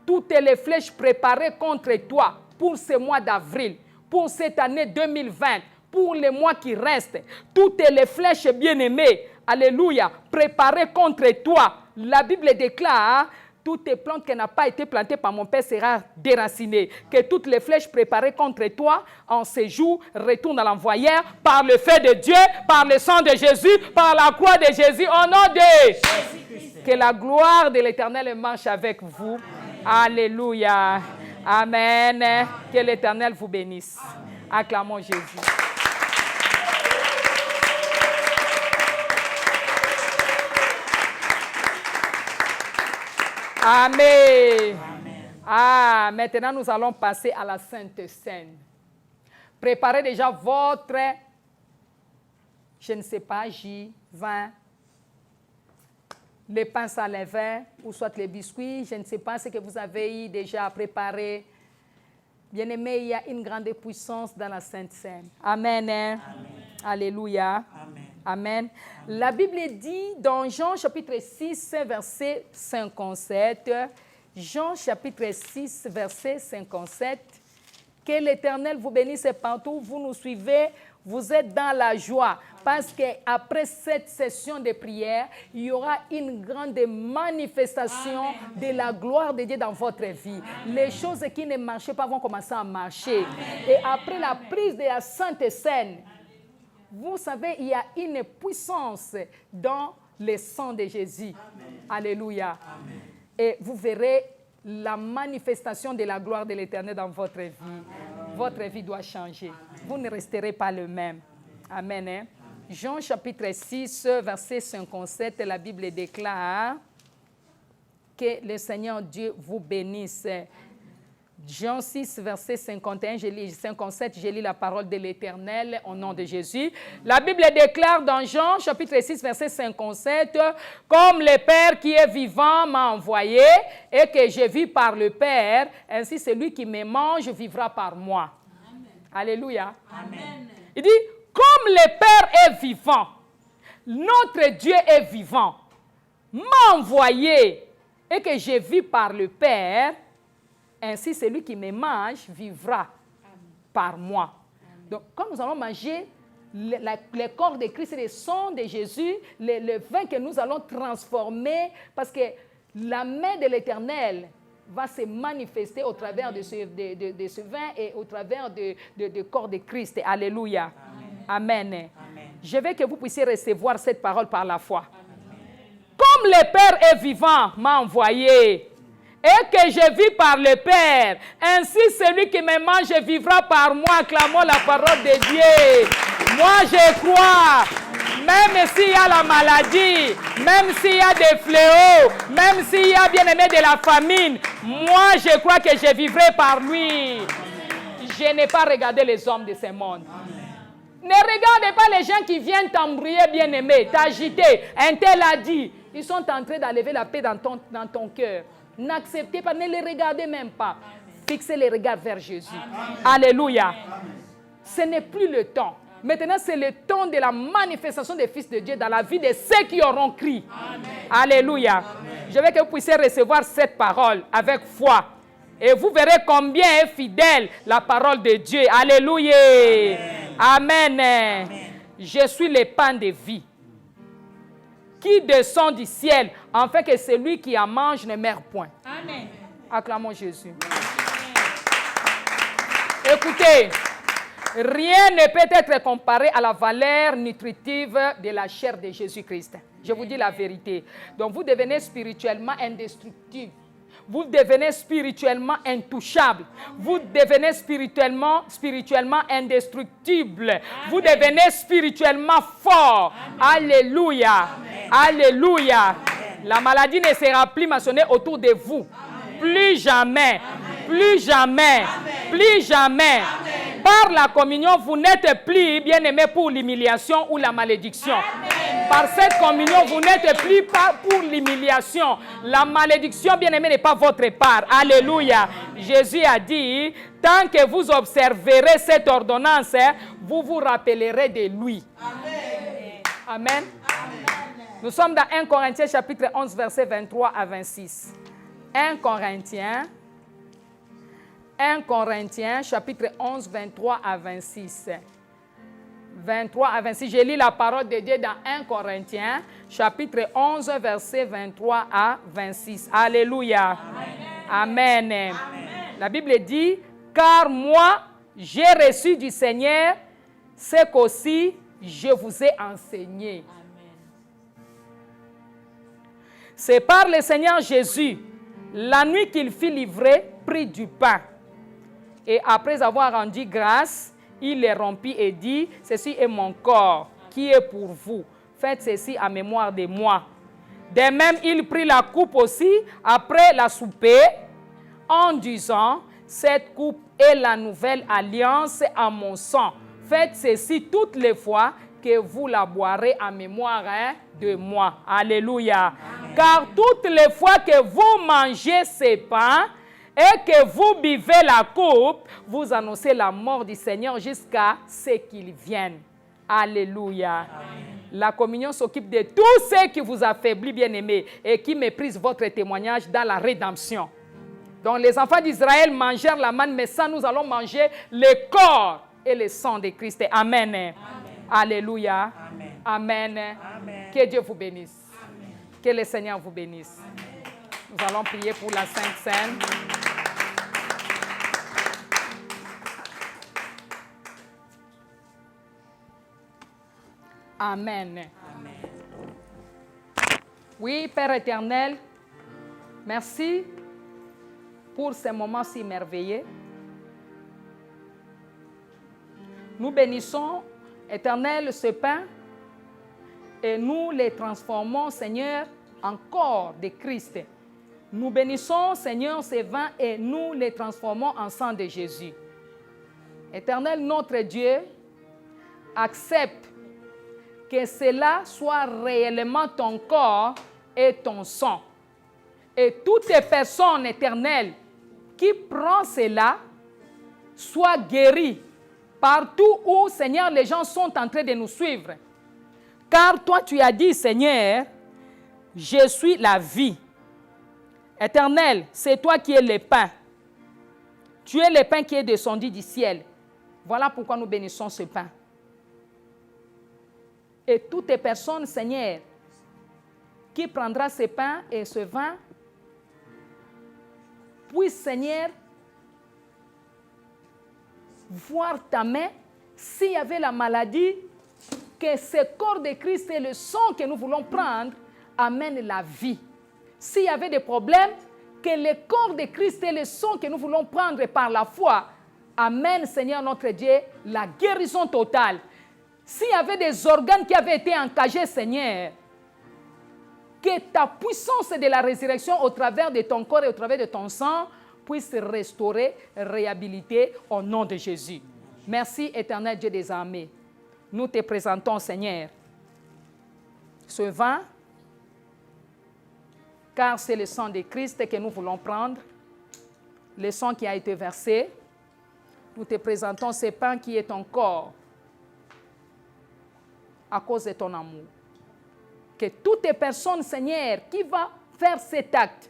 Speaker 1: toutes les flèches préparées contre toi pour ce mois d'avril, pour cette année 2020, pour les mois qui restent, toutes les flèches bien-aimées, alléluia, préparées contre toi. La Bible déclare, toute plante qui n'a pas été plantée par mon Père sera déracinée. Que toutes les flèches préparées contre toi en ces jours retournent à l'envoyeur par le feu de Dieu, par le sang de Jésus, par la croix de Jésus, au nom de Jésus. Que la gloire de l'Éternel marche avec vous. Alléluia. Amen. Que l'Éternel vous bénisse. Acclamons Jésus. Amen. Ah, maintenant nous allons passer à la Sainte Seine. Préparez déjà votre, je ne sais pas, jus, vin, les pains à levain, ou soit les biscuits, je ne sais pas ce que vous avez déjà préparé. Bien-aimés, il y a une grande puissance dans la Sainte Seine. Amen. Amen. Alléluia. Amen. Amen. La Bible dit dans Jean chapitre 6, verset 57, Jean chapitre 6, verset 57, que l'Éternel vous bénisse partout où vous nous suivez, vous êtes dans la joie. Parce qu'après cette session de prière, il y aura une grande manifestation de la gloire de Dieu dans votre vie. Les choses qui ne marchaient pas vont commencer à marcher. Et après la prise de la Sainte Seine, vous savez, il y a une puissance dans le sang de Jésus. Alléluia. Et vous verrez la manifestation de la gloire de l'Éternel dans votre vie. Votre vie doit changer. Vous ne resterez pas le même. Amen. Hein? Jean chapitre 6, verset 57, la Bible déclare que le Seigneur Dieu vous bénisse. Jean 6, verset 51, 57, je lis la parole de l'Éternel au nom de Jésus. La Bible déclare dans Jean chapitre 6, verset 57, « Comme le Père qui est vivant m'a envoyé et que je vis par le Père, ainsi celui qui me mange vivra par moi. » Alléluia. Amen. Il dit, comme le Père est vivant, notre Dieu est vivant, m'a envoyé et que je vis par le Père, ainsi celui qui me mange vivra par moi. Donc, quand nous allons manger le corps de Christ et le sang de Jésus, le vin que nous allons transformer, parce que la main de l'Éternel va se manifester au travers de ce vin et au travers du corps de Christ. Alléluia. Amen. Amen. Je veux que vous puissiez recevoir cette parole par la foi. Amen. Comme le Père est vivant, m'a envoyé, et que je vis par le Père, ainsi celui qui me mange vivra par moi. Acclamons la parole de Dieu. Moi, je crois. Même s'il y a la maladie, même s'il y a des fléaux, même s'il y a bien aimé de la famine, moi, je crois que je vivrai par lui. Je n'ai pas regardé les hommes de ce monde. Ne regardez pas les gens qui viennent t'embrouiller, bien-aimé, t'agiter. Un tel a dit. Ils sont en train d'enlever la paix dans ton cœur. N'acceptez pas, ne les regardez même pas. Fixez les regards vers Jésus. Amen. Alléluia. Amen. Ce n'est plus le temps. Maintenant, c'est le temps de la manifestation des fils de Dieu dans la vie de ceux qui auront crié. Alléluia. Amen. Je veux que vous puissiez recevoir cette parole avec foi. Et vous verrez combien est fidèle la parole de Dieu. Alléluia. Amen. Amen. Je suis le pain de vie qui descend du ciel, afin que celui qui en mange ne meure point. Amen. Acclamons Jésus. Amen. Écoutez, rien ne peut être comparé à la valeur nutritive de la chair de Jésus-Christ. Je vous dis la vérité. Donc vous devenez spirituellement indestructible. Vous devenez spirituellement intouchable. Vous devenez spirituellement indestructible. Amen. Vous devenez spirituellement fort. Amen. Alléluia. Amen. Alléluia. Amen. La maladie ne sera plus maçonnée autour de vous. Amen. Plus jamais. Amen. Plus jamais. Amen. Plus jamais. Amen. Par la communion, vous n'êtes plus bien-aimé pour l'humiliation ou la malédiction. Amen. Par cette communion, vous n'êtes plus pour l'humiliation. La malédiction, bien-aimé, n'est pas votre part. Alléluia. Jésus a dit, tant que vous observerez cette ordonnance, vous vous rappellerez de lui. Amen. Amen. Amen. Nous sommes dans 1 Corinthiens chapitre 11, versets 23 à 26. 1 Corinthiens chapitre 11, 23 à 26. 23 à 26. Je lis la parole de Dieu dans 1 Corinthiens, chapitre 11, verset 23 à 26. Alléluia. Amen. Amen. Amen. La Bible dit, car moi, j'ai reçu du Seigneur ce qu'aussi je vous ai enseigné. C'est par le Seigneur Jésus, la nuit qu'il fut livré, prit du pain. Et après avoir rendu grâce, il les rompit et dit, ceci est mon corps qui est pour vous. Faites ceci en mémoire de moi. De même, il prit la coupe aussi après la souper en disant, cette coupe est la nouvelle alliance en mon sang. Faites ceci toutes les fois que vous la boirez en mémoire de moi. Alléluia. Amen. Car toutes les fois que vous mangez ces pains, et que vous buvez la coupe, vous annoncez la mort du Seigneur jusqu'à ce qu'il vienne. Alléluia. Amen. La communion s'occupe de tous ceux qui vous affaiblissent, bien-aimés, et qui méprisent votre témoignage dans la rédemption. Donc les enfants d'Israël mangèrent la manne, mais ça, nous allons manger le corps et le sang de Christ. Amen. Amen. Alléluia. Amen. Amen. Amen. Que Dieu vous bénisse. Amen. Que le Seigneur vous bénisse. Amen. Nous allons prier pour la Sainte Seine. Amen. Amen. Oui, Père éternel, merci pour ces moments si merveilleux. Nous bénissons, éternel, ce pain et nous les transformons, Seigneur, en corps de Christ. Nous bénissons, Seigneur, ces vins et nous les transformons en sang de Jésus. Éternel, notre Dieu, accepte que cela soit réellement ton corps et ton sang. Et toutes les personnes éternelles qui prennent cela soient guéries partout où, Seigneur, les gens sont en train de nous suivre. Car toi, tu as dit, Seigneur, je suis la vie. Éternel, c'est toi qui es le pain. Tu es le pain qui est descendu du ciel. Voilà pourquoi nous bénissons ce pain. Et toutes les personnes, Seigneur, qui prendra ce pain et ce vin, puissent, Seigneur, voir ta main. S'il y avait la maladie, que ce corps de Christ et le sang que nous voulons prendre amènent la vie. S'il y avait des problèmes, que le corps de Christ et le sang que nous voulons prendre par la foi amènent, Seigneur notre Dieu, la guérison totale. S'il y avait des organes qui avaient été encagés, Seigneur, que ta puissance de la résurrection au travers de ton corps et au travers de ton sang puisse restaurer, réhabiliter au nom de Jésus. Merci, éternel Dieu des armées. Nous te présentons, Seigneur, ce vin, car c'est le sang de Christ que nous voulons prendre, le sang qui a été versé. Nous te présentons ce pain qui est ton corps, à cause de ton amour. Que toutes les personnes, Seigneur, qui vont faire cet acte,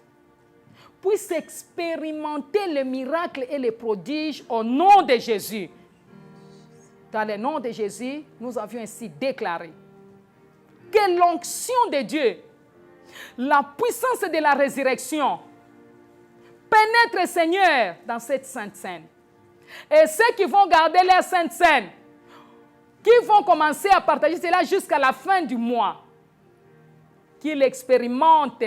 Speaker 1: puissent expérimenter le miracle et les prodiges au nom de Jésus. Dans le nom de Jésus, nous avions ainsi déclaré que l'onction de Dieu, la puissance de la résurrection, pénètre, Seigneur, dans cette sainte scène. Et ceux qui vont garder leur sainte scène, qui vont commencer à partager cela jusqu'à la fin du mois, qu'ils expérimentent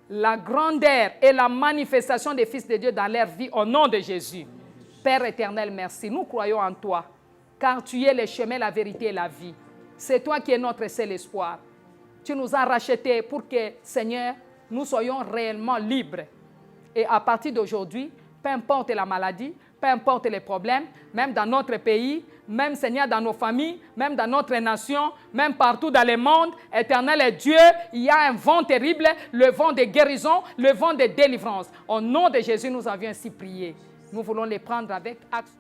Speaker 1: la grandeur et la manifestation des fils de Dieu dans leur vie au nom de Jésus. Père éternel, merci. Nous croyons en toi, car tu es le chemin, la vérité et la vie. C'est toi qui es notre seul espoir. Tu nous as rachetés pour que, Seigneur, nous soyons réellement libres. Et à partir d'aujourd'hui, peu importe la maladie, peu importe les problèmes, même dans notre pays, même, Seigneur, dans nos familles, même dans notre nation, même partout dans le monde, éternel est Dieu, il y a un vent terrible, le vent de guérison, le vent de délivrance. Au nom de Jésus, nous avions ainsi prié. Nous voulons les prendre avec action.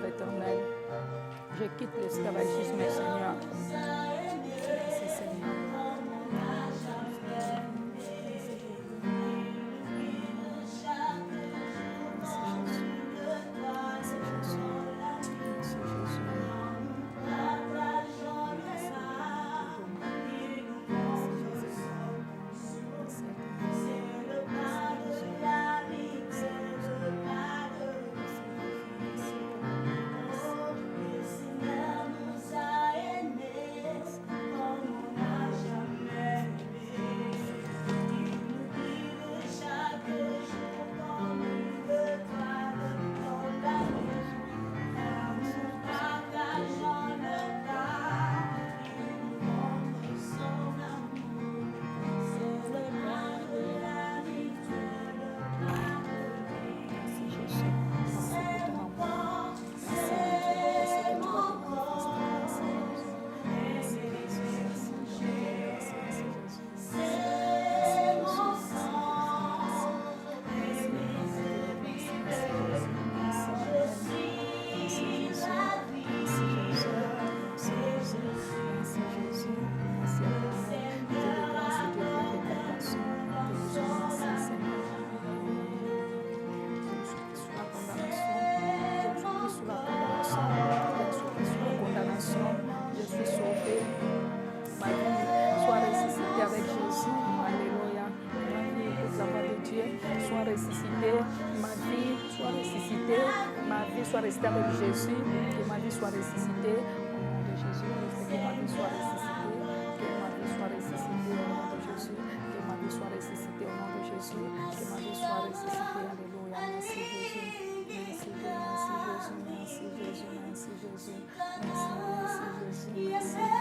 Speaker 1: Éternel, je quitte l'esclavagisme, Seigneur. Merci, Seigneur.
Speaker 3: Nous
Speaker 1: ressuscitée, ma vie soit ressuscitée, ma vie soit restée avec Jésus, que ma vie soit ressuscitée au nom de Jésus, que ma vie soit ressuscitée, que ma vie soit ressuscitée au nom de Jésus, que ma vie soit ressuscitée au nom de Jésus, que ma vie soit ressuscitée, alléluia, merci Jésus, merci Jésus, merci Jésus, merci Jésus, merci Jésus, merci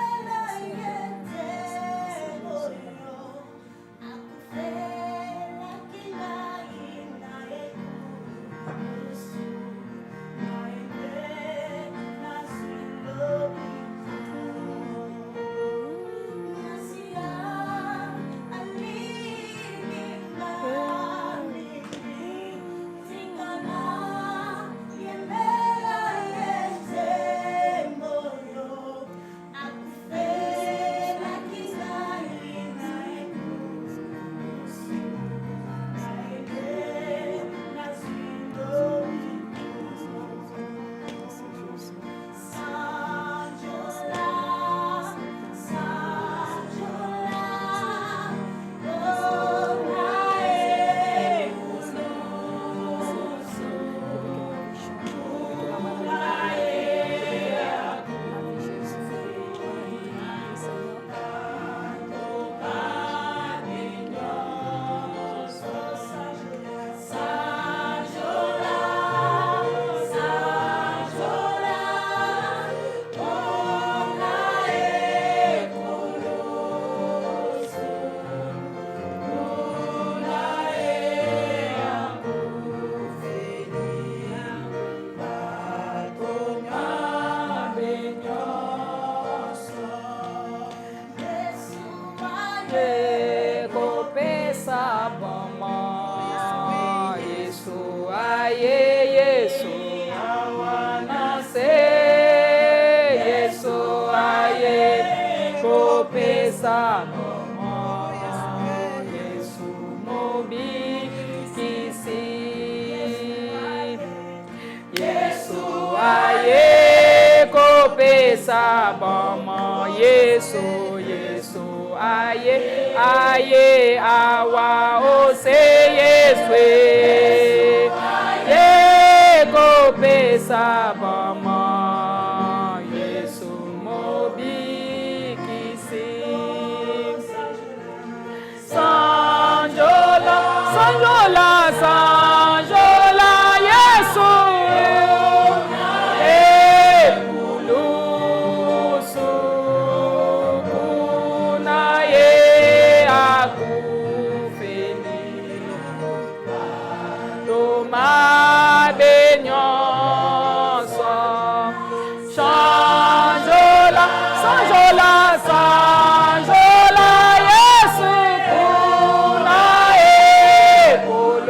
Speaker 1: Sabama Yesu Yesu aye aye awa ose Yesu ye kope sabama Yesu mobi kisi Sanjola Sanjola Sanjola Yesu Sanjola Yesu kuna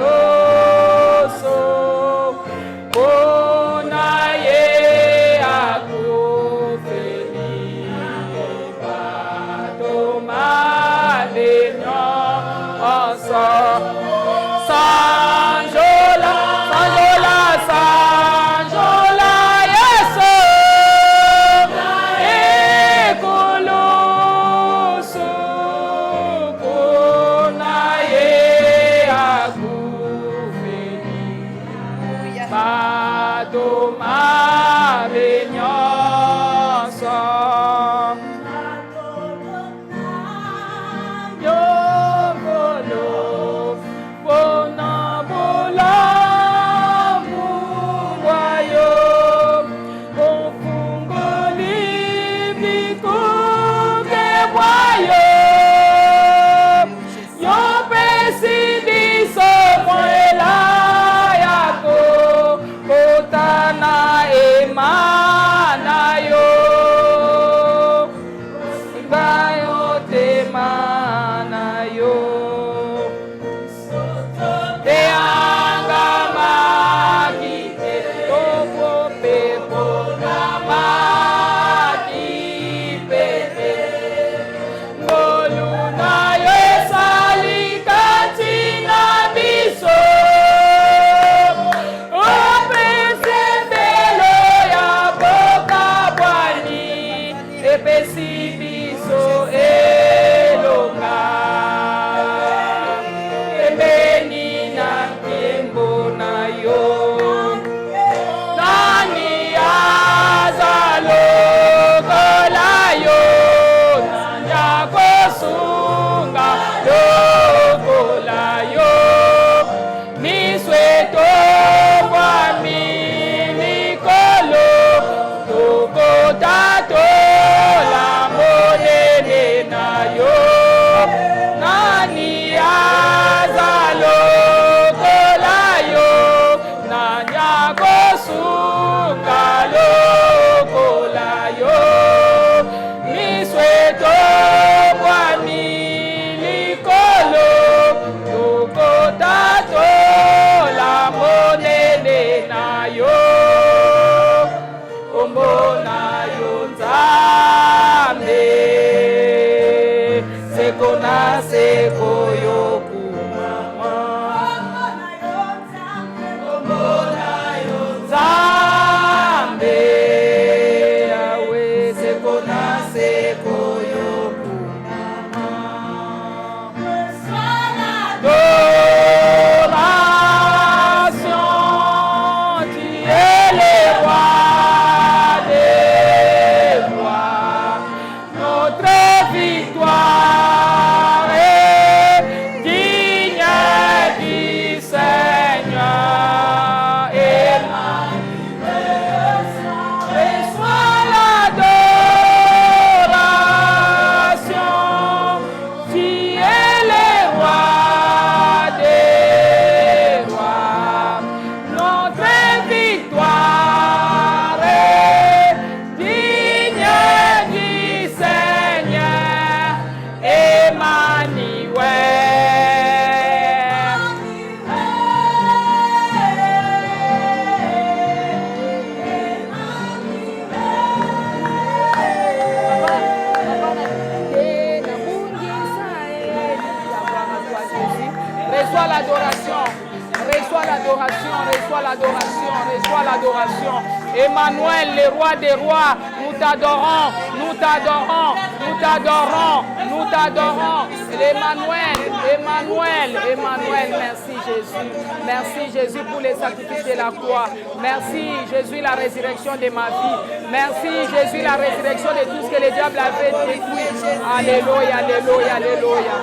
Speaker 1: Emmanuel, le roi des rois, nous t'adorons, nous t'adorons, nous t'adorons, nous t'adorons. Emmanuel, Emmanuel, Emmanuel, merci Jésus. Merci Jésus pour les sacrifices de la croix. Merci Jésus, la résurrection de ma vie. Merci Jésus, la résurrection de tout ce que le diable avait détruit. Alléluia, alléluia, alléluia.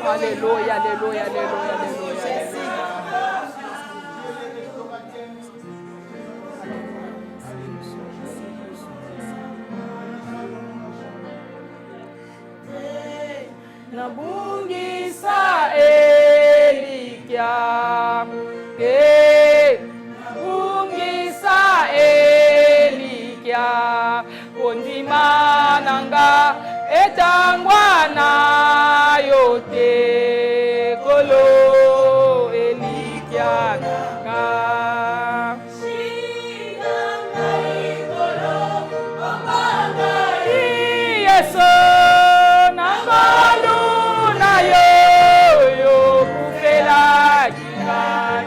Speaker 1: Alléluia, alléluia, alléluia, alléluia. Nabungisa Elikia, Nabungisa Elikia, Ondima nanga etangwana yote kolo Elikia nanga. Yeso nangolu na yo kufela kinai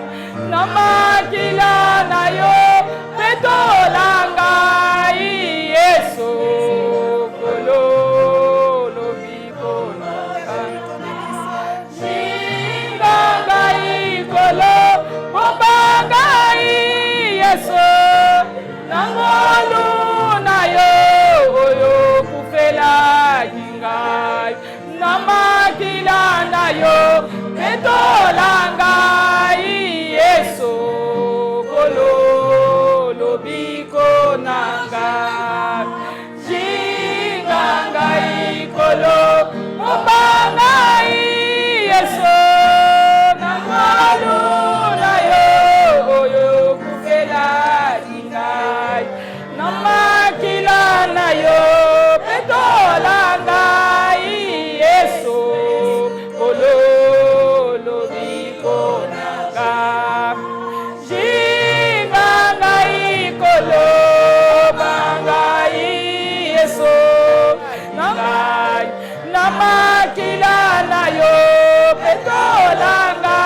Speaker 1: namakila na yo petolanga Yeso kolo lobiko nanga shinganga ikolo bobanga Yeso nangolu na yo kufela kingai namakila na yo petolanga Yesu kolo lobiko nanga shinganga ikolo mobanga Yesu nangolu na yo kufela kingai namakila na yo petolanga Yesu kolo lobiko nanga shinganga ikolo banga Yesu nangai namakila na yo petolanga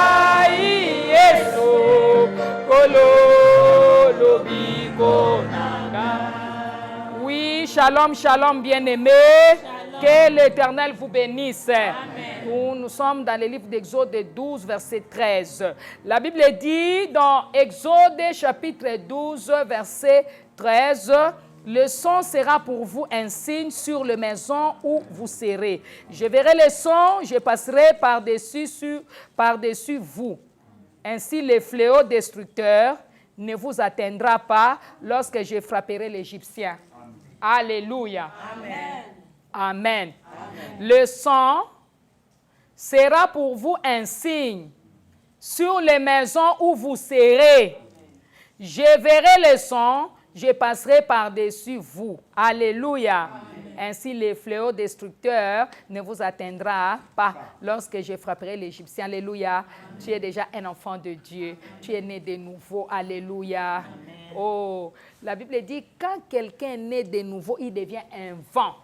Speaker 1: Yesu kolo lobiko nanga. Oui, shalom, shalom, bien-aimés. Que l'Éternel vous bénisse. Nous sommes dans le livre d'Exode 12, verset 13. La Bible dit dans Exode chapitre 12, verset 13, « Le son sera pour vous un signe sur la maison où vous serez. Je verrai le son, je passerai par-dessus vous. Ainsi le fléau destructeur ne vous atteindra pas lorsque je frapperai l'Égyptien. » Alléluia. Amen. Amen. Le sang sera pour vous un signe sur les maisons où vous serez. Je verrai le sang, je passerai par-dessus vous. Alléluia. Amen. Ainsi, le fléau destructeur ne vous atteindra pas lorsque je frapperai l'Égyptien. Alléluia. Amen. Tu es déjà un enfant de Dieu. Tu es né de nouveau. Alléluia. Amen. Oh, la Bible dit, quand quelqu'un est né de nouveau, il devient un vent.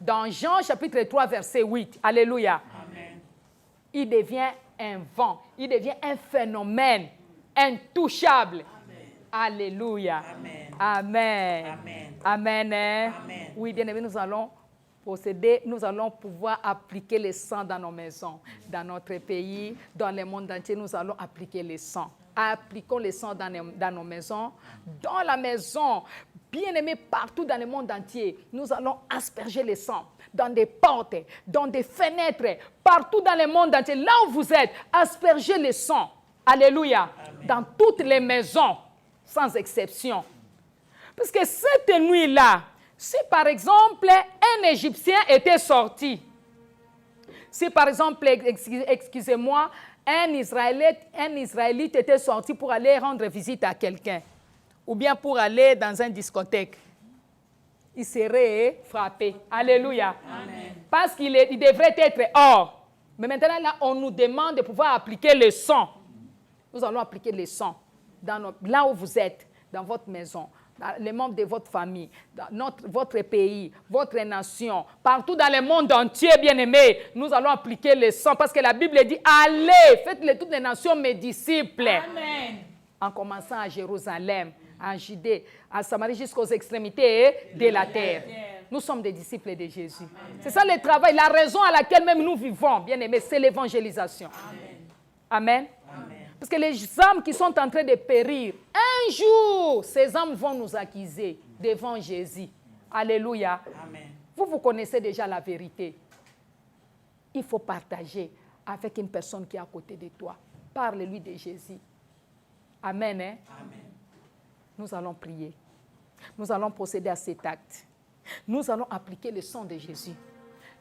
Speaker 1: Dans Jean chapitre 3, verset 8. Alléluia.
Speaker 3: Amen.
Speaker 1: Il devient un vent. Il devient un phénomène intouchable. Alléluia.
Speaker 3: Amen.
Speaker 1: Amen.
Speaker 3: Amen.
Speaker 1: Amen. Hein?
Speaker 3: Amen.
Speaker 1: Oui, bien aimé, nous allons posséder, nous allons pouvoir appliquer le sang dans nos maisons, dans notre pays, dans le monde entier, nous allons appliquer le sang. Appliquons le sang dans nos maisons, dans la maison, bien aimé, partout dans le monde entier, nous allons asperger le sang dans des portes, dans des fenêtres, partout dans le monde entier, là où vous êtes, aspergez le sang. Alléluia. Amen. Dans toutes les maisons, sans exception. Parce que cette nuit-là, si par exemple un Égyptien était sorti, si par exemple, excusez-moi, un Israélite était sorti pour aller rendre visite à quelqu'un, ou bien pour aller dans une discothèque, il serait frappé. Alléluia. Amen. Parce qu'il devrait être hors. Mais maintenant, là, on nous demande de pouvoir appliquer le sang. Nous allons appliquer le sang là où vous êtes, dans votre maison, dans les membres de votre famille, dans votre pays, votre nation, partout dans le monde entier, bien-aimés, nous allons appliquer le sang parce que la Bible dit, allez, faites toutes les nations mes disciples.
Speaker 3: Amen.
Speaker 1: En commençant à Jérusalem, en Judée, à Samarie, jusqu'aux extrémités de la terre. Nous sommes des disciples de Jésus. C'est ça le travail, la raison à laquelle même nous vivons, bien-aimés, c'est l'évangélisation. Amen. Amen. Parce que les âmes qui sont en train de périr, un jour, ces âmes vont nous accuser devant Jésus. Alléluia. Amen. Vous connaissez déjà la vérité. Il faut partager avec une personne qui est à côté de toi. Parle-lui de Jésus. Amen. Hein? Amen. Nous allons prier. Nous allons procéder à cet acte. Nous allons appliquer le sang de Jésus.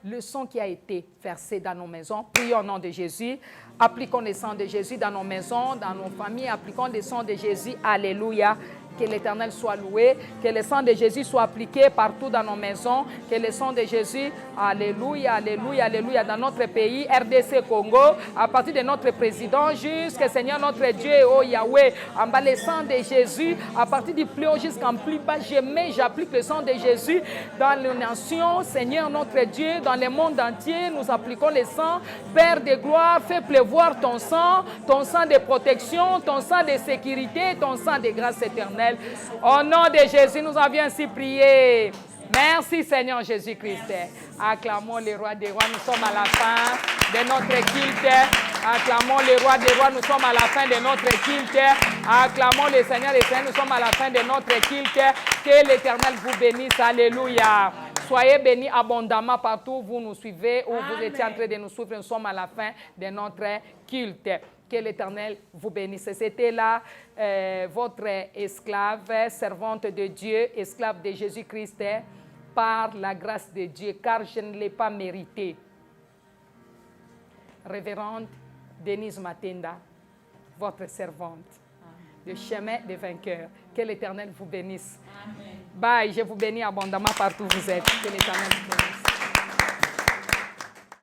Speaker 1: Le sang qui a été versé dans nos maisons. Prions au nom de Jésus. Appliquons le sang de Jésus dans nos maisons, dans nos familles. Appliquons le sang de Jésus. Alléluia. Que l'Éternel soit loué. Que le sang de Jésus soit appliqué partout dans nos maisons. Que le sang de Jésus, alléluia, alléluia, alléluia, dans notre pays, RDC Congo, à partir de notre président, jusqu'à Seigneur notre Dieu, oh Yahweh, en bas le sang de Jésus, à partir du plus haut jusqu'en plus bas, j'applique le sang de Jésus dans les nations, Seigneur notre Dieu, dans le monde entier, nous appliquons le sang. Père de gloire, fais pleuvoir ton sang de protection, ton sang de sécurité, ton sang de grâce éternelle. Au nom de Jésus, nous avions ainsi prié. Merci Seigneur Jésus-Christ. Acclamons le roi des rois. Nous sommes à la fin de notre culte. Acclamons le roi des rois. Nous sommes à la fin de notre culte. Acclamons le Seigneur des Seigneurs. Nous sommes à la fin de notre culte. Que l'Éternel vous bénisse. Alléluia. Soyez bénis abondamment partout où vous nous suivez, où vous étiez en train de nous suivre. Nous sommes à la fin de notre culte. Que l'Éternel vous bénisse. C'était là votre esclave, servante de Dieu, esclave de Jésus-Christ, par la grâce de Dieu, car je ne l'ai pas mérité. Révérende Denise Matenda, votre servante, le chemin des vainqueurs. Que l'Éternel vous bénisse. Amen. Bye, je vous bénis abondamment partout où vous êtes. Que l'Éternel vous bénisse.